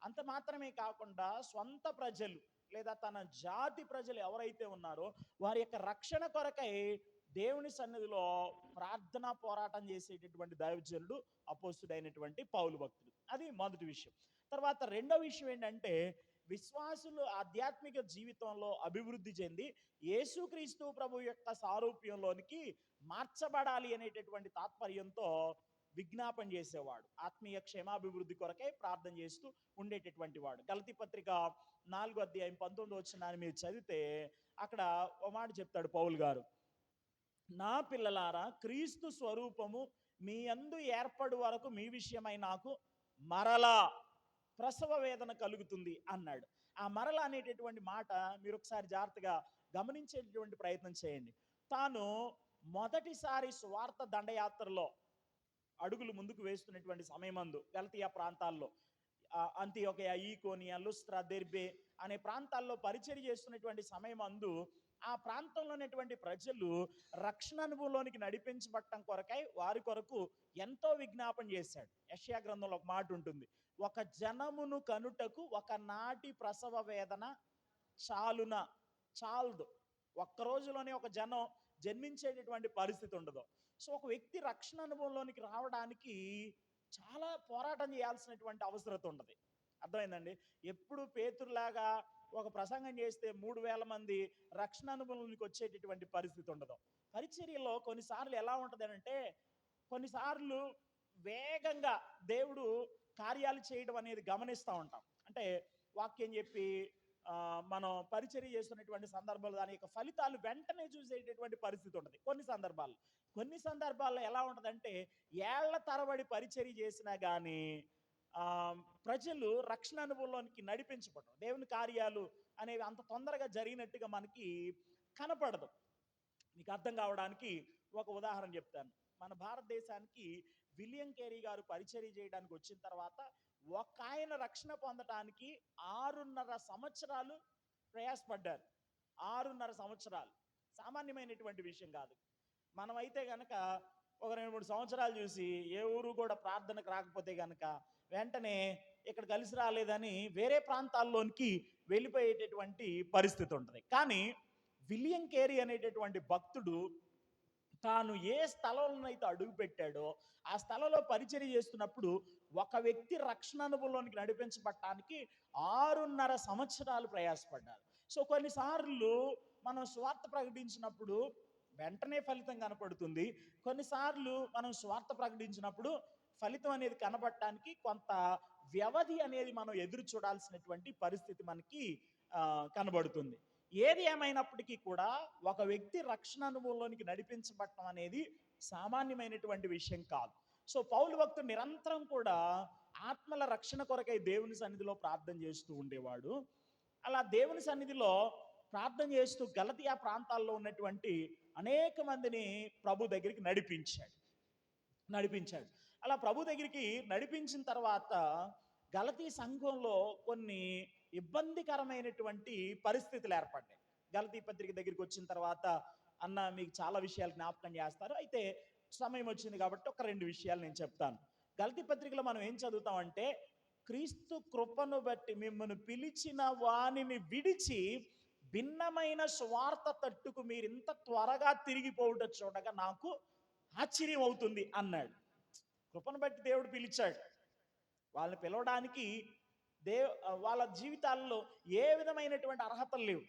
Speaker 1: అంత మాత్రమే కాకుండా సొంత ప్రజలు లేదా తన జాతి ప్రజలు ఎవరైతే ఉన్నారో వారి యొక్క రక్షణ కొరకై దేవుని సన్నిధిలో ప్రార్థనా పోరాటం చేసేటటువంటి దైవజనుడు అపోస్తుడైనటువంటి పౌలు భక్తుడు. అది మొదటి విషయం. తర్వాత రెండో విషయం ఏంటంటే విశ్వాసులు ఆధ్యాత్మిక జీవితంలో అభివృద్ధి చెంది యేసుక్రీస్తు ప్రభు యొక్క సారూప్యంలోనికి మార్చబడాలి అనేటటువంటి తాత్పర్యంతో విజ్ఞాపన చేసేవాడు. ఆత్మీయ క్షేమాభివృద్ధి కొరకై ప్రార్థన చేస్తూ ఉండేటటువంటి వాడు. గలతీ పత్రిక 4వ అధ్యాయం 19వ వచనాన్ని మీరు చదివితే అక్కడ ఒక మాట చెప్తాడు పౌలు గారు, నా పిల్లలారా క్రీస్తు స్వరూపము మీ యందు ఏర్పడు వరకు మీ విషయమై నాకు మరలా ప్రసవ వేదన కలుగుతుంది అన్నాడు. ఆ మరల అనేటటువంటి మాట మీరు ఒకసారి జాగ్రత్తగా గమనించేటటువంటి ప్రయత్నం చేయండి. తాను మొదటిసారి స్వార్థ దండయాత్రలో అడుగులు ముందుకు వేస్తున్నటువంటి సమయమందు గలతీయ ప్రాంతాల్లో అంతియోకయ, ఈకోనియా, లుస్త్రా, దెర్బే అనే ప్రాంతాల్లో పరిచర్య చేస్తున్నటువంటి సమయమందు ఆ ప్రాంతంలో ఉన్నటువంటి ప్రజలు రక్షణ అనుభవంలోనికి నడిపించబడటం కొరకై వారి కొరకు ఎంతో విజ్ఞాపన చేశాడు. యెషయా గ్రంథంలో ఒక మాట ఉంటుంది, ఒక జనమును కనుటకు ఒక నాటి ప్రసవ వేదన చాలదు. ఒక్క రోజులోనే ఒక జనం జన్మించేటటువంటి పరిస్థితి ఉండదు. సో ఒక వ్యక్తి రక్షణ అనుభవంలోనికి రావడానికి చాలా పోరాటం చేయాల్సినటువంటి అవసరం ఉండదు. అర్థమైందండి? ఎప్పుడు పేతురులాగా ఒక ప్రసంగం చేస్తే 3000 మంది రక్షణ అనుభవంలోనికి వచ్చేటటువంటి పరిస్థితి ఉండదు. పరిచర్యలో కొన్నిసార్లు ఎలా ఉంటుంది అంటే కొన్నిసార్లు వేగంగా దేవుడు కార్యాలు చేయడం అనేది గమనిస్తూ ఉంటాం. అంటే వాక్యం చెప్పి మనం పరిచర్య చేస్తున్నటువంటి సందర్భాలు దాని యొక్క ఫలితాలు వెంటనే చూసేటటువంటి పరిస్థితి ఉంటుంది. కొన్ని సందర్భాల్లో ఎలా ఉంటుందంటే ఏళ్ల తరబడి పరిచర్య చేసినా కానీ ప్రజలు రక్షణ అనుభవంలోనికి నడిపించబడరు. దేవుని కార్యాలు అనేవి అంత తొందరగా జరిగినట్టుగా మనకి కనపడదు. మీకు అర్థం కావడానికి ఒక ఉదాహరణ చెప్తాను. మన భారతదేశానికి విలియం కేరీ గారు పరిచర్య చేయడానికి వచ్చిన తర్వాత ఒక ఆయన రక్షణ పొందటానికి 6.5 సంవత్సరాలు ప్రయాసపడ్డారు. 6.5 సంవత్సరాలు సామాన్యమైనటువంటి విషయం కాదు. మనమైతే కనుక ఒక 2-3 సంవత్సరాలు చూసి ఏ ఊరు కూడా ప్రార్థనకు రాకపోతే కనుక వెంటనే ఇక్కడ కలిసి రాలేదని వేరే ప్రాంతాల్లోనికి వెళ్ళిపోయేటటువంటి పరిస్థితి ఉంటుంది. కానీ విలియం కేరీ అనేటటువంటి భక్తుడు తాను ఏ స్థలంలోనైతే అడుగు పెట్టాడో ఆ స్థలంలో పరిచర్య చేస్తున్నప్పుడు ఒక వ్యక్తి రక్షణ అనుభవంలోనికి నడిపించబడటానికి 6.5 సంవత్సరాలు ప్రయాసపడ్డారు. సో కొన్నిసార్లు మనం స్వార్థ ప్రకటించినప్పుడు వెంటనే ఫలితం కనపడుతుంది. కొన్నిసార్లు మనం స్వార్థ ప్రకటించినప్పుడు ఫలితం అనేది కనబడటానికి కొంత వ్యవధి అనేది మనం ఎదురు చూడాల్సినటువంటి పరిస్థితి మనకి కనబడుతుంది. ఏది ఏమైనప్పటికీ కూడా ఒక వ్యక్తి రక్షణ అనుభవంలోనికి నడిపించబడటం అనేది సామాన్యమైనటువంటి విషయం కాదు. సో పౌలు భక్తుడు నిరంతరం కూడా ఆత్మల రక్షణ కొరకై దేవుని సన్నిధిలో ప్రార్థన చేస్తూ ఉండేవాడు. అలా దేవుని సన్నిధిలో ప్రార్థన చేస్తూ గలతీయ ప్రాంతాల్లో ఉన్నటువంటి అనేక మందిని ప్రభు దగ్గరికి నడిపించాడు. అలా ప్రభు దగ్గరికి నడిపించిన తర్వాత గలతీ సంఘంలో కొన్ని ఇబ్బందికరమైనటువంటి పరిస్థితులు ఏర్పడ్డాయి. గలతీ పత్రిక దగ్గరికి వచ్చిన తర్వాత అన్న మీకు చాలా విషయాలు జ్ఞాపకం చేస్తారు, అయితే సమయం వచ్చింది కాబట్టి ఒక 2 విషయాలు నేను చెప్తాను. గలతీ పత్రికలో మనం ఏం చదువుతామంటే, క్రీస్తు కృపను బట్టి మిమ్మల్ని పిలిచిన వానిని విడిచి భిన్నమైన స్వార్థ తట్టుకు మీరు ఇంత త్వరగా తిరిగిపోవుట చూడగా నాకు ఆశ్చర్యం అవుతుంది అన్నాడు. కృపను బట్టి దేవుడు పిలిచాడు. వాళ్ళని పిలవడానికి వాళ్ళ జీవితాల్లో ఏ విధమైనటువంటి అర్హతలు లేవు.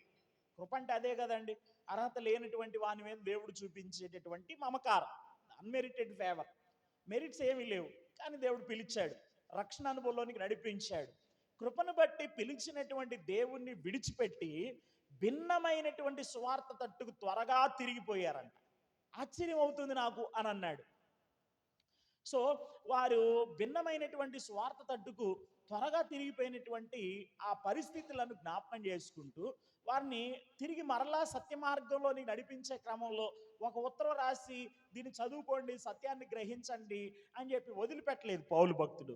Speaker 1: కృప అంటే అదే కదండి, అర్హత లేనటువంటి వాని మీద దేవుడు చూపించేటటువంటి మమకారం, అన్మెరిటెడ్ ఫేవర్. మెరిట్స్ ఏమీ లేవు, కానీ దేవుడు పిలిచాడు, రక్షణ అనుభవంలోనికి నడిపించాడు. కృపను బట్టి పిలిచినటువంటి దేవుణ్ణి విడిచిపెట్టి భిన్నమైనటువంటి స్వార్థ తట్టుకు త్వరగా తిరిగిపోయారంట. ఆశ్చర్యం అవుతుంది నాకు అని అన్నాడు. సో వారు భిన్నమైనటువంటి స్వార్థ తట్టుకు త్వరగా తిరిగిపోయినటువంటి ఆ పరిస్థితులను జ్ఞాపకం చేసుకుంటూ వారిని తిరిగి మరలా సత్య మార్గంలోని నడిపించే క్రమంలో ఒక ఉత్తరం రాసి దీన్ని చదువుకోండి, సత్యాన్ని గ్రహించండి అని చెప్పి వదిలిపెట్టలేదు పౌలు భక్తుడు.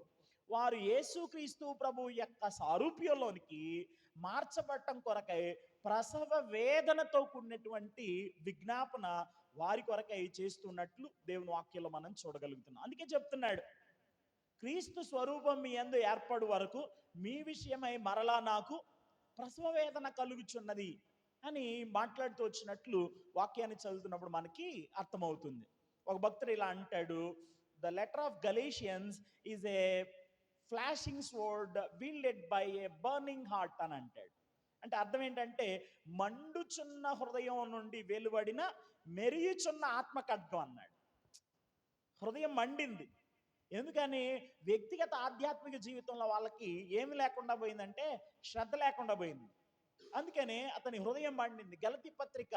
Speaker 1: వారు యేసుక్రీస్తు ప్రభు యొక్క సారూప్యంలోనికి మార్చబడటం కొరకై ప్రసవ వేదనతో కూడినటువంటి విజ్ఞాపన వారి కొరకై చేస్తున్నట్లు దేవుని వాక్యంలో మనం చూడగలుగుతున్నాం. అందుకే చెప్తున్నాడు, క్రీస్తు స్వరూపం మీ యందు ఏర్పడు వరకు మీ విషయమై మరలా నాకు ప్రసవ వేదన కలుగుచున్నది అని మాట్లాడుతూ వచ్చినట్లు వాక్యాన్ని చదువుతున్నప్పుడు మనకి అర్థమవుతుంది. ఒక భక్తుడు ఇలా అంటాడు, the letter of Galatians is a flashing sword wielded by A burning heart అని అంటాడు. అంటే అర్థం ఏంటంటే, మండుచున్న హృదయం నుండి వెలువడిన మెరియుచున్న ఆత్మ ఖడ్గం అన్నాడు. హృదయం మండింది. ఎందుకని? వ్యక్తిగత ఆధ్యాత్మిక జీవితంలో వాళ్ళకి ఏమి లేకుండా పోయిందంటే శ్రద్ధ లేకుండా పోయింది. అందుకనే అతని హృదయం మండింది. గలతీ పత్రిక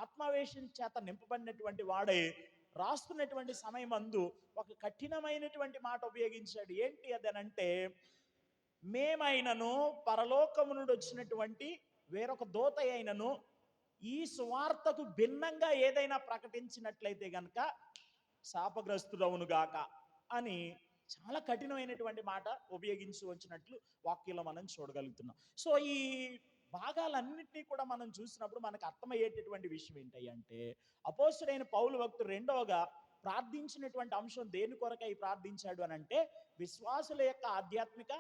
Speaker 1: ఆత్మావేశం చేత నింపబడినటువంటి వాడే రాస్తున్నటువంటి సమయమందు ఒక కఠినమైనటువంటి మాట ఉపయోగించాడు. ఏంటి అదనంటే, మేమైనను పరలోకము నుండి వచ్చినటువంటి వేరొక దూత అయినను ఈ సువార్తకు భిన్నంగా ఏదైనా ప్రకటించినట్లయితే గనక శాపగ్రస్తుడవునుగాక అని చాలా కఠినమైనటువంటి మాట ఉపయోగించి వచ్చినట్లు వాక్యంలో మనం చూడగలుగుతున్నాం. సో ఈ భాగాలన్నింటినీ కూడా మనం చూసినప్పుడు మనకు అర్థమయ్యేటటువంటి విషయం ఏంటంటే, అపోస్తుడైన పౌలు భక్తుడు రెండవగా ప్రార్థించినటువంటి అంశం దేని కొరకై ప్రార్థించాడు అని అంటే, విశ్వాసుల యొక్క ఆధ్యాత్మిక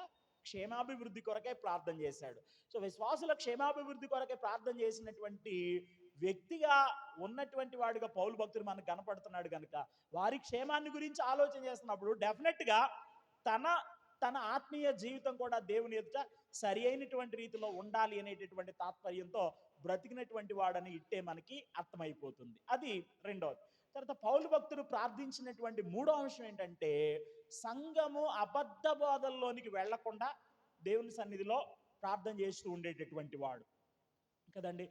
Speaker 1: క్షేమాభివృద్ధి కొరకై ప్రార్థన చేశాడు. సో విశ్వాసుల క్షేమాభివృద్ధి కొరకై ప్రార్థన చేసినటువంటి వ్యక్తిగా ఉన్నటువంటి వాడిగా పౌలు భక్తుడు మనకు కనపడుతున్నాడు కనుక, వారి క్షేమాన్ని గురించి ఆలోచన చేస్తున్నప్పుడు డెఫినెట్గా తన ఆత్మీయ జీవితం కూడా దేవుని ఎదుట సరి అయినటువంటి రీతిలో ఉండాలి అనేటటువంటి తాత్పర్యంతో బ్రతికినటువంటి వాడని ఇట్టే మనకి అర్థమైపోతుంది. అది రెండవది. తర్వాత పౌలు భక్తుడు ప్రార్థించినటువంటి మూడో అంశం ఏంటంటే, సంఘము అబద్ధ బోధల్లోనికి వెళ్లకుండా దేవుని సన్నిధిలో ప్రార్థన చేస్తూ ఉండేటటువంటి వాడు కదండి.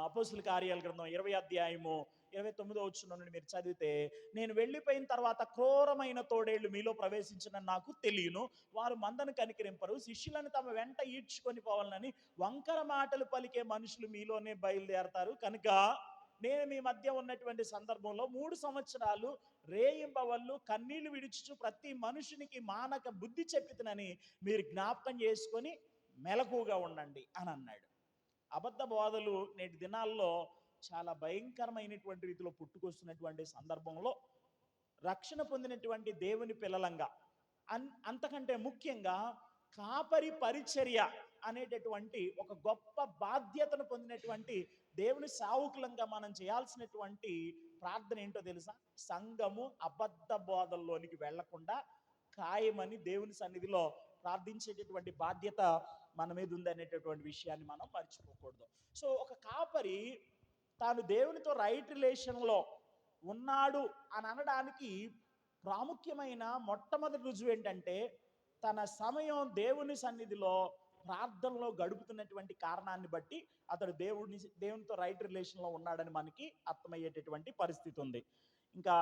Speaker 1: అపోస్తుల కార్యాల గ్రంథం 20వ అధ్యాయము 29వ వచనం నుండి మీరు చదివితే, నేను వెళ్ళిపోయిన తర్వాత క్రూరమైన తోడేళ్లు మీలో ప్రవేశించిన నాకు తెలియను, వారు మందను కనికరింపరు, శిష్యులను తమ వెంట ఈడ్చుకొని పోవాలని వంకర మాటలు పలికే మనుషులు మీలోనే బయలుదేరతారు కనుక నేను మీ మధ్య ఉన్నటువంటి సందర్భంలో 3 సంవత్సరాలు రేయింబవళ్ళు కన్నీళ్లు విడుచుచు ప్రతి మనుషునికి మానక బుద్ధి చెప్పితనని మీరు జ్ఞాపకం చేసుకొని మెలకుగా ఉండండి అని అన్నాడు. అబద్ధ బోధలు నేటి దినాల్లో చాలా భయంకరమైనటువంటి రీతిలో పుట్టుకొస్తున్నటువంటి సందర్భంలో రక్షణ పొందినటువంటి దేవుని పిల్లలంగా అంతకంటే ముఖ్యంగా కాపరి పరిచర్య అనేటటువంటి ఒక గొప్ప బాధ్యతను పొందినటువంటి దేవుని సేవకులంగా మనం చేయాల్సినటువంటి ప్రార్థన ఏంటో తెలుసా? సంఘము అబద్ధ బోధల్లోనికి వెళ్లకుండా ఖాయమని దేవుని సన్నిధిలో ప్రార్థించేటటువంటి బాధ్యత మన మీద ఉంది అనేటటువంటి విషయాన్ని మనం మర్చిపోకూడదు. సో ఒక కాపరి తాను దేవునితో రైట్ రిలేషన్లో ఉన్నాడు అని అనడానికి ప్రాముఖ్యమైన మొట్టమొదటి రుజువు ఏంటంటే తన సమయం దేవుని సన్నిధిలో ప్రార్థనలో గడుపుతున్నటువంటి కారణాన్ని బట్టి అతడు దేవునితో రైట్ రిలేషన్లో ఉన్నాడని మనకి అర్థమయ్యేటటువంటి పరిస్థితి ఉంది. ఇంకా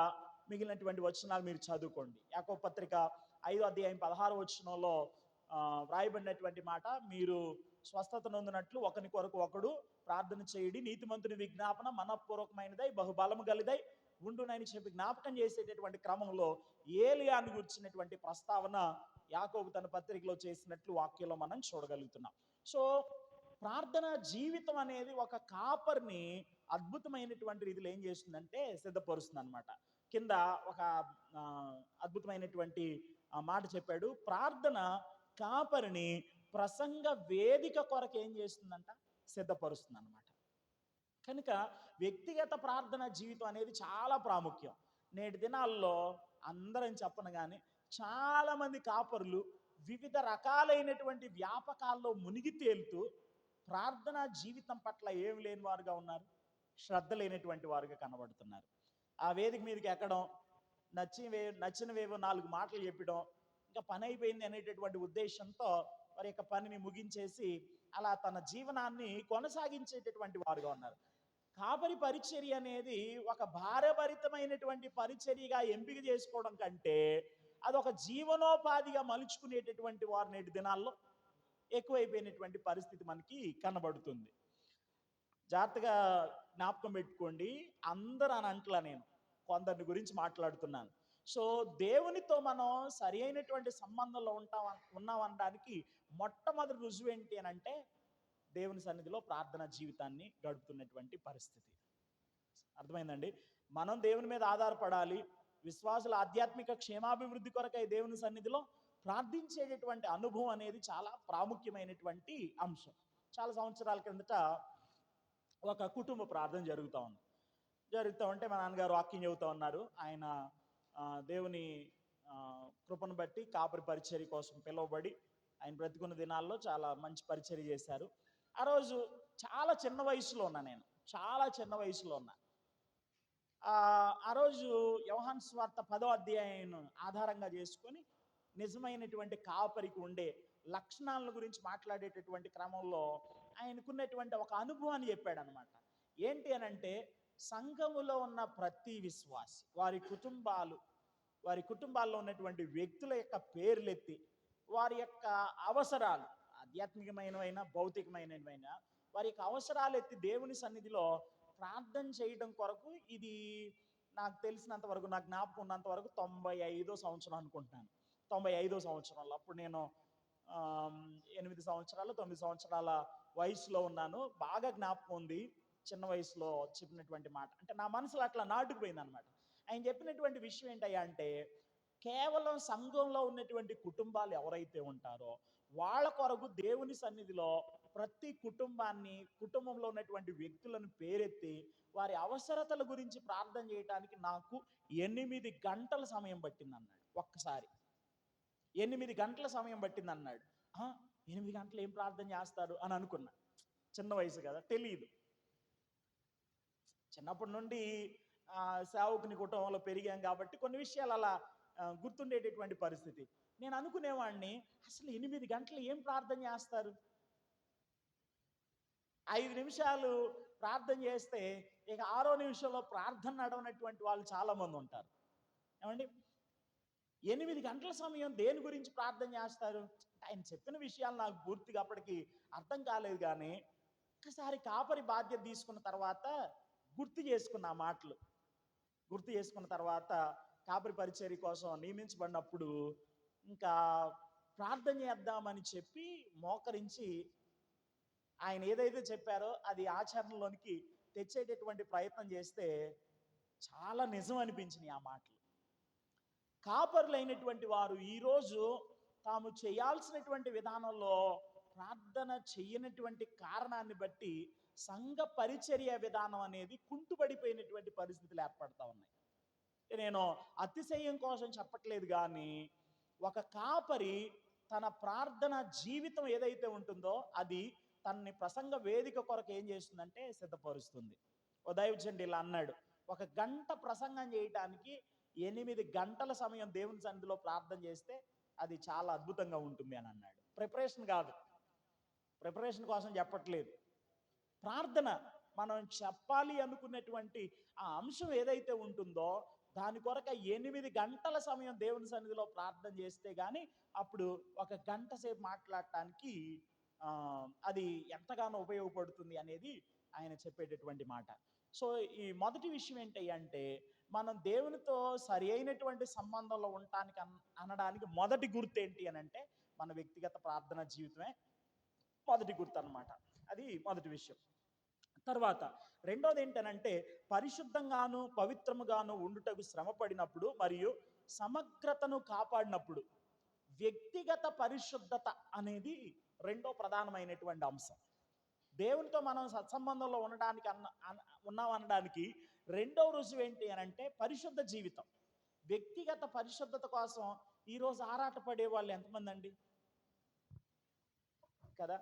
Speaker 1: మిగిలినటువంటి వచనాలు మీరు చదువుకోండి. యాకోబు పత్రిక 5వ అధ్యాయం 16వ వచనంలో వ్రాయబడినటువంటి మాట, మీరు స్వస్థత నొందినట్లు ఒకని కొరకు ఒకడు ప్రార్థన చేయుడి, నీతిమంతుని విజ్ఞాపన మనపూర్వకమైనదై బహుబలము గలిదై ఉండునని చెప్పి జ్ఞాపకం చేసేటటువంటి క్రమంలో ఏలియాను గురించినటువంటి ప్రస్తావన యాకోబు తన పత్రికలో చేసినట్లు వాక్యంలో మనం చూడగలుగుతున్నాం. సో ప్రార్థన జీవితం అనేది ఒక కాపర్ని అద్భుతమైనటువంటి రీతిలో ఏం చేస్తుందంటే సిద్ధపరుస్తుంది అనమాట. కింద ఒక అద్భుతమైనటువంటి మాట చెప్పాడు, ప్రార్థన కాపరిని ప్రసంగ వేదిక కొరకు ఏం చేస్తుందంట? సిద్ధపరుస్తుంది అనమాట. కనుక వ్యక్తిగత ప్రార్థన జీవితం అనేది చాలా ప్రాముఖ్యం. నేటి దినాల్లో అందరం చెప్పను కానీ చాలామంది కాపరులు వివిధ రకాలైనటువంటి వ్యాపకాల్లో మునిగి తేలుతూ ప్రార్థన జీవితం పట్ల ఏమి లేని వారుగా ఉన్నారు, శ్రద్ధ లేనటువంటి వారుగా కనబడుతున్నారు. ఆ వేదిక మీదకి ఎక్కడం, నచ్చినవేవో 4 మాటలు చెప్పడం, ఇంకా పని అయిపోయింది అనేటటువంటి ఉద్దేశంతో వారి యొక్క పనిని ముగించేసి అలా తన జీవనాన్ని కొనసాగించేటటువంటి వారుగా ఉన్నారు. కాపరి పరిచర్య అనేది ఒక భారభరితమైనటువంటి పరిచర్యగా ఎంపిక చేసుకోవడం కంటే అదొక జీవనోపాధిగా మలుచుకునేటటువంటి వారు నేటి దినాల్లో ఎక్కువైపోయినటువంటి పరిస్థితి మనకి కనబడుతుంది. జాగ్రత్తగా జ్ఞాపకం పెట్టుకోండి, అందరూ అని అంటలా, నేను కొందరిని గురించి మాట్లాడుతున్నాను. సో దేవునితో మనం సరి అయినటువంటి సంబంధంలో ఉన్నామనడానికి మొట్టమొదటి రుజువు ఏంటి అని అంటే దేవుని సన్నిధిలో ప్రార్థనా జీవితాన్ని గడుపుతున్నటువంటి పరిస్థితి. అర్థమైందండి? మనం దేవుని మీద ఆధారపడాలి. విశ్వాసుల ఆధ్యాత్మిక క్షేమాభివృద్ధి కొరకై దేవుని సన్నిధిలో ప్రార్థించేటటువంటి అనుభవం అనేది చాలా ప్రాముఖ్యమైనటువంటి అంశం. చాలా సంవత్సరాల కిందట ఒక కుటుంబ ప్రార్థన జరుగుతూ ఉంటే మా నాన్నగారు వాక్యం చెబుతూ ఉన్నారు. ఆయన దేవుని కృపను బట్టి కాపరి పరిచర్య కోసం పిలువబడి ఆయన బ్రతికున్న దినాల్లో చాలా మంచి పరిచర్య చేశారు. ఆ రోజు చాలా చిన్న వయసులో ఉన్నా, నేను చాలా చిన్న వయసులో ఉన్నా. ఆ రోజు యోహాను సువార్త 10వ అధ్యాయం ఆధారంగా చేసుకొని నిజమైనటువంటి కాపరికి ఉండే లక్షణాల గురించి మాట్లాడేటటువంటి క్రమంలో ఆయనకున్నటువంటి ఒక అనుభవాన్ని చెప్పాడు అనమాట. ఏంటి అనంటే సంఘములో ఉన్న ప్రతి విశ్వాసి వారి కుటుంబాల్లో ఉన్నటువంటి వ్యక్తుల యొక్క పేర్లెత్తి వారి యొక్క అవసరాలు, ఆధ్యాత్మికమైనవైనా భౌతికమైనవైనా, వారి యొక్క అవసరాలు ఎత్తి దేవుని సన్నిధిలో ప్రార్థన చేయడం కొరకు, ఇది నాకు తెలిసినంత వరకు, నాకు జ్ఞాపకం ఉన్నంత వరకు 95వ సంవత్సరం అనుకుంటున్నాను. 95వ సంవత్సరంలో అప్పుడు నేను 8 సంవత్సరాలు 9 సంవత్సరాల వయసులో ఉన్నాను. బాగా జ్ఞాపకం ఉంది. చిన్న వయసులో చెప్పినటువంటి మాట అంటే నా మనసులో అట్లా నాటుకుపోయింది అనమాట. ఆయన చెప్పినటువంటి విషయం ఏంటయ్యా అంటే, కేవలం సంఘంలో ఉన్నటువంటి కుటుంబాలు ఎవరైతే ఉంటారో వాళ్ళ కొరకు దేవుని సన్నిధిలో ప్రతి కుటుంబంలో ఉన్నటువంటి వ్యక్తులను పేరెత్తి వారి అవసరతల గురించి ప్రార్థన చేయడానికి నాకు 8 గంటల సమయం పట్టింది అన్నాడు. ఒక్కసారి 8 గంటల సమయం పట్టింది అన్నాడు. 8 గంటలు ఏం ప్రార్థన చేస్తారు అని అనుకున్నా. చిన్న వయసు కదా, తెలియదు. చిన్నప్పటి నుండి సేవకుని కుటుంబంలో పెరిగాం కాబట్టి కొన్ని విషయాలు అలా గుర్తుండేటటువంటి పరిస్థితి. నేను అనుకునేవాడిని, అసలు 8 గంటలు ఏం ప్రార్థన చేస్తారు? 5 నిమిషాలు ప్రార్థన చేస్తే ఇక 6వ నిమిషంలో ప్రార్థన నడవనటువంటి వాళ్ళు చాలా మంది ఉంటారు. ఏమండి, 8 గంటల సమయం దేని గురించి ప్రార్థన చేస్తారు? ఆయన చెప్పిన విషయాలు నాకు పూర్తిగా అప్పటికి అర్థం కాలేదు. కానీ ఒకసారి కాపరి బాధ్యత తీసుకున్న తర్వాత గుర్తు చేసుకున్న ఆ మాటలు గుర్తు చేసుకున్న తర్వాత కాపరి పరిచర్య కోసం నియమించబడినప్పుడు ఇంకా ప్రార్థన చేద్దామని చెప్పి మోకరించి ఆయన ఏదైతే చెప్పారో అది ఆచరణలోనికి తెచ్చేటటువంటి ప్రయత్నం చేస్తే చాలా నిజం అనిపించింది ఆ మాటలు. కాపరులైనటువంటి వారు ఈరోజు తాము చేయాల్సినటువంటి విధానంలో ప్రార్థన చెయ్యనటువంటి కారణాన్ని బట్టి సంఘ పరిచర్య విధానం అనేది కుంటుపడిపోయినటువంటి పరిస్థితులు ఏర్పడతా ఉన్నాయి. నేను అతిశయం కోసం చెప్పట్లేదు, కానీ ఒక కాపరి తన ప్రార్థన జీవితం ఏదైతే ఉంటుందో అది తనని ప్రసంగ వేదిక కొరకు ఏం చేస్తుందంటే సిద్ధపరుస్తుంది. ఓ దైవజనుడు ఇలా అన్నాడు, 1 గంట ప్రసంగం చేయటానికి 8 గంటల సమయం దేవుని సన్నిధిలో ప్రార్థన చేస్తే అది చాలా అద్భుతంగా ఉంటుంది అని అన్నాడు. ప్రిపరేషన్ కాదు, ప్రిపరేషన్ కోసం చెప్పట్లేదు. ప్రార్థన మనం చెప్పాలి అనుకున్నటువంటి ఆ అంశం ఏదైతే ఉంటుందో దాని కొరకు 8 గంటల సమయం దేవుని సన్నిధిలో ప్రార్థన చేస్తే కానీ అప్పుడు 1 గంట సేపు మాట్లాడటానికి అది ఎంతగానో ఉపయోగపడుతుంది అనేది ఆయన చెప్పేటటువంటి మాట. సో ఈ మొదటి విషయం ఏంటి అంటే, మనం దేవునితో సరి అయినటువంటి సంబంధంలో ఉండటానికి అనడానికి మొదటి గుర్తు ఏంటి అని అంటే మన వ్యక్తిగత ప్రార్థన జీవితమే మొదటి గుర్తు అన్నమాట. అది మొదటి విషయం. తర్వాత రెండోది ఏంటనంటే, పరిశుద్ధంగాను పవిత్రముగాను ఉండుటకు శ్రమపడినప్పుడు మరియు సమగ్రతను కాపాడినప్పుడు. వ్యక్తిగత పరిశుద్ధత అనేది రెండో ప్రధానమైనటువంటి అంశం. దేవునితో మనం సత్సంబంధంలో ఉండడానికి ఉన్నామనడానికి రెండో రుజువు ఏంటి అని అంటే పరిశుద్ధ జీవితం. వ్యక్తిగత పరిశుద్ధత కోసం ఈరోజు ఆరాటపడే వాళ్ళు ఎంతమంది అండి కదా?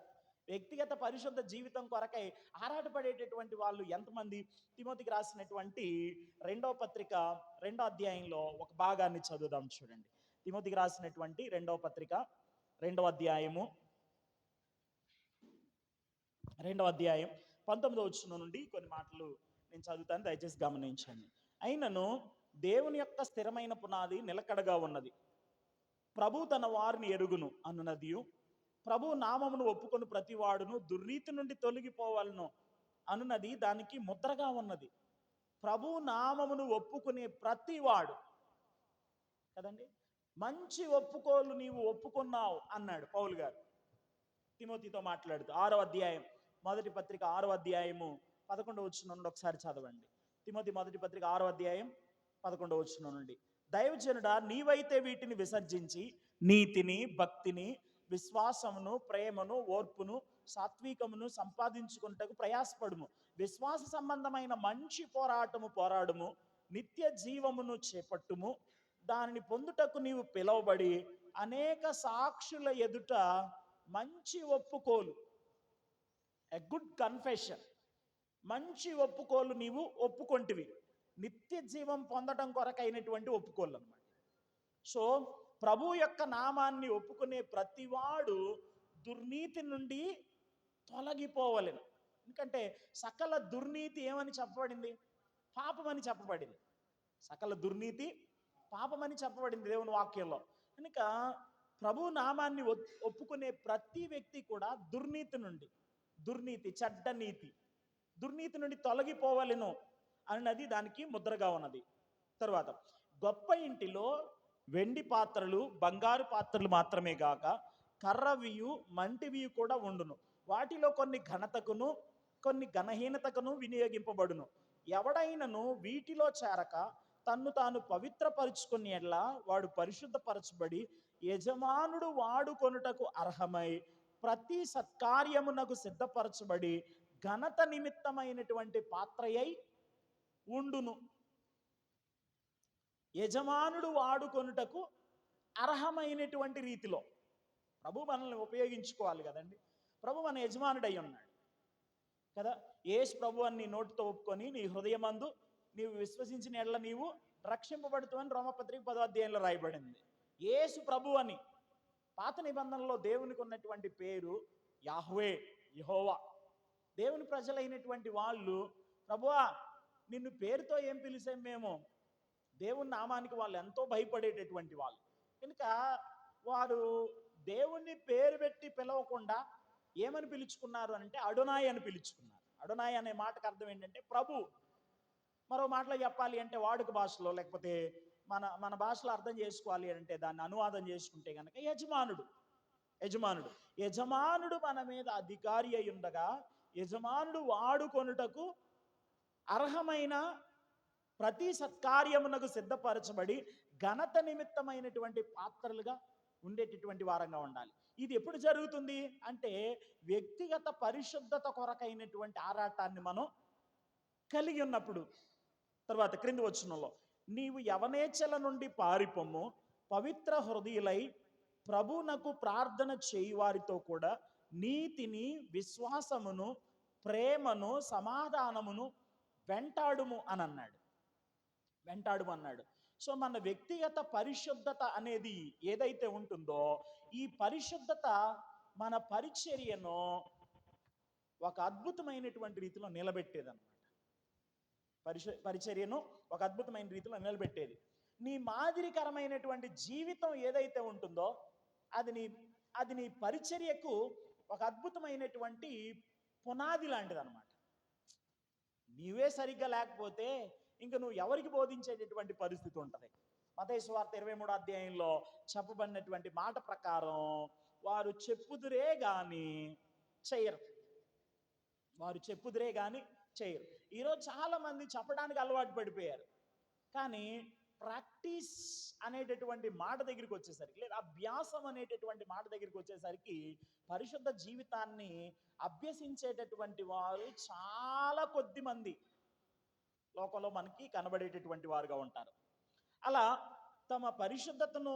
Speaker 1: వ్యక్తిగత పరిశుద్ధ జీవితం కొరకై ఆరాటపడేటటువంటి వాళ్ళు ఎంతమంది? తిమోతికి రాసినటువంటి 2వ పత్రిక 2వ అధ్యాయంలో ఒక భాగాన్ని చదువుదాం చూడండి. తిమోతికి రాసినటువంటి 2వ పత్రిక 2వ అధ్యాయము 2వ అధ్యాయం 19వ వచనం నుండి కొన్ని మాటలు నేను చదువుతాను, దయచేసి గమనించండి. అయినను దేవుని యొక్క స్థిరమైన పునాది నిలకడగా ఉన్నది, ప్రభు తన వారిని ఎరుగును అన్నదియు, ప్రభు నామమును ఒప్పుకొని ప్రతివాడును దుర్నీతి నుండి తొలగిపోవాలను అనున్నది దానికి ముద్రగా ఉన్నది. ప్రభు నామమును ఒప్పుకునే ప్రతివాడు కదండి, మంచి ఒప్పుకోలు నీవు ఒప్పుకున్నావు అన్నాడు పౌలు గారు తిమోతితో మాట్లాడుతూ. 6వ అధ్యాయం మొదటి పత్రిక 6వ అధ్యాయము 11వ వచనం నుండి ఒకసారి చదవండి. తిమోతి మొదటి పత్రిక 6వ అధ్యాయం 11వ వచనం నుండి. దైవజనుడా, నీవైతే వీటిని విసర్జించి నీతిని, భక్తిని, విశ్వాసమును, ప్రేమను, ఓర్పును, సాత్వికమును సంపాదించుకుంటకు ప్రయాసపడుము. విశ్వాస సంబంధమైన మంచి పోరాడుము. నిత్య జీవమును చేపట్టుము. దానిని పొందుటకు నీవు పిలువబడి అనేక సాక్షుల ఎదుట మంచి ఒప్పుకోలు, ఎ గుడ్ కన్ఫెషన్, మంచి ఒప్పుకోలు నీవు ఒప్పుకొంటివి. నిత్య జీవం పొందడం కొరకైనటువంటి ఒప్పుకోలు అన్నమాట. సో ప్రభు యొక్క నామాన్ని ఒప్పుకునే ప్రతివాడు దుర్నీతి నుండి తొలగిపోవలెను. ఎందుకంటే సకల దుర్నీతి ఏమని చెప్పబడింది? పాపమని చెప్పబడింది. సకల దుర్నీతి పాపమని చెప్పబడింది దేవుని వాక్యంలో. కనుక ప్రభు నామాన్ని ఒప్పుకునే ప్రతి వ్యక్తి కూడా దుర్నీతి, చెడ్డ నీతి, దుర్నీతి నుండి తొలగిపోవలెను అన్నది దానికి ముద్రగా ఉన్నది. తరువాత గొప్ప ఇంటిలో వెండి పాత్రలు, బంగారు పాత్రలు మాత్రమే కాక కర్రవియు, మంటివియు కూడా ఉండును. వాటిలో కొన్ని ఘనతకును కొన్ని ఘనహీనతకును వినియోగింపబడును. ఎవడైనను వీటిలో చేరక తన్ను తాను పవిత్రపరుచుకుని ఎడ్లా వాడు పరిశుద్ధపరచబడి యజమానుడు వాడుకొనుటకు అర్హమై ప్రతి సత్కార్యమునకు సిద్ధపరచబడి ఘనత నిమిత్తమైనటువంటి పాత్రయై ఉండును. యజమానుడు వాడుకొనుటకు అర్హమైనటువంటి రీతిలో ప్రభు మనల్ని ఉపయోగించుకోవాలి కదండి. ప్రభు మన యజమానుడై ఉన్నాడు కదా. యేసు ప్రభు అని నీ నోటితో ఒప్పుకొని నీ హృదయమందు నీవు విశ్వసించిన ఎడల నీవు రక్షింపబడుతావని రోమపత్రిక 10వ అధ్యాయంలో రాయబడింది. యేసు ప్రభు అని. పాత నిబంధనలో దేవునికి ఉన్నటువంటి పేరు యాహ్వే, యెహోవా. దేవుని ప్రజలైనటువంటి వాళ్ళు, ప్రభువా నిన్ను పేరుతో ఏం పిలిచాం మేము? దేవుని నామానికి వాళ్ళు ఎంతో భయపడేటటువంటి వాళ్ళు. కనుక వారు దేవుణ్ణి పేరు పెట్టి పిలవకుండా ఏమని పిలుచుకున్నారు అంటే అడోనాయ్ అని పిలుచుకున్నారు. అడోనాయ్ అనే మాటకు అర్థం ఏంటంటే ప్రభు. మరో మాటలో చెప్పాలి అంటే వాడుక భాషలో, లేకపోతే మన భాషలో అర్థం చేసుకోవాలి అంటే దాన్ని అనువాదం చేసుకుంటే కనుక యజమానుడు మన మీద అధికారి అయి ఉండగా యజమానుడు వాడుకొనుటకు అర్హమైన ప్రతి సత్కార్యమునకు సిద్ధపరచబడి ఘనత నిమిత్తమైనటువంటి పాత్రలుగా ఉండేటటువంటి వారంగా ఉండాలి. ఇది ఎప్పుడు జరుగుతుంది అంటే వ్యక్తిగత పరిశుద్ధత కొరకైనటువంటి ఆరాటాన్ని మనం కలిగి ఉన్నప్పుడు. తర్వాత క్రింది వచనంలో, నీవు యవనేచ్ఛల నుండి పారిపోము, పవిత్ర హృదయులై ప్రభునకు ప్రార్థన చేయి వారితో కూడా నీతిని, విశ్వాసమును, ప్రేమను, సమాధానమును వెంటాడుము అని అన్నాడు. వెంటాడుము అన్నాడు. సో మన వ్యక్తిగత పరిశుద్ధత అనేది ఏదైతే ఉంటుందో, ఈ పరిశుద్ధత మన పరిచర్యను ఒక అద్భుతమైనటువంటి రీతిలో నిలబెట్టేదన్నమాట. పరిచర్యను ఒక అద్భుతమైన రీతిలో నిలబెట్టేది. నీ మాదిరికరమైనటువంటి జీవితం ఏదైతే ఉంటుందో అది నీ పరిచర్యకు ఒక అద్భుతమైనటువంటి పునాది లాంటిది అనమాట. నీవే సరిగ్గా లేకపోతే ఇంక నువ్వు ఎవరికి బోధించేటటువంటి పరిస్థితి ఉంటుంది. మత్తయి సువార్త 23వ అధ్యాయంలో చెప్పబడినటువంటి మాట ప్రకారం వారు చెప్పుదురే గాని చెయ్యరు. వారు చెప్పుదురే గాని చేయరు. ఈరోజు చాలా మంది చెప్పడానికి అలవాటు పడిపోయారు, కానీ ప్రాక్టీస్ అనేటటువంటి మాట దగ్గరికి వచ్చేసరికి, లేదా అభ్యాసం అనేటటువంటి మాట దగ్గరికి వచ్చేసరికి పరిశుద్ధ జీవితాన్ని అభ్యసించేటటువంటి వారు చాలా కొద్ది మంది లోకంలో మనకి కనబడేటటువంటి వారుగా ఉంటారు. అలా తమ పరిశుద్ధతను,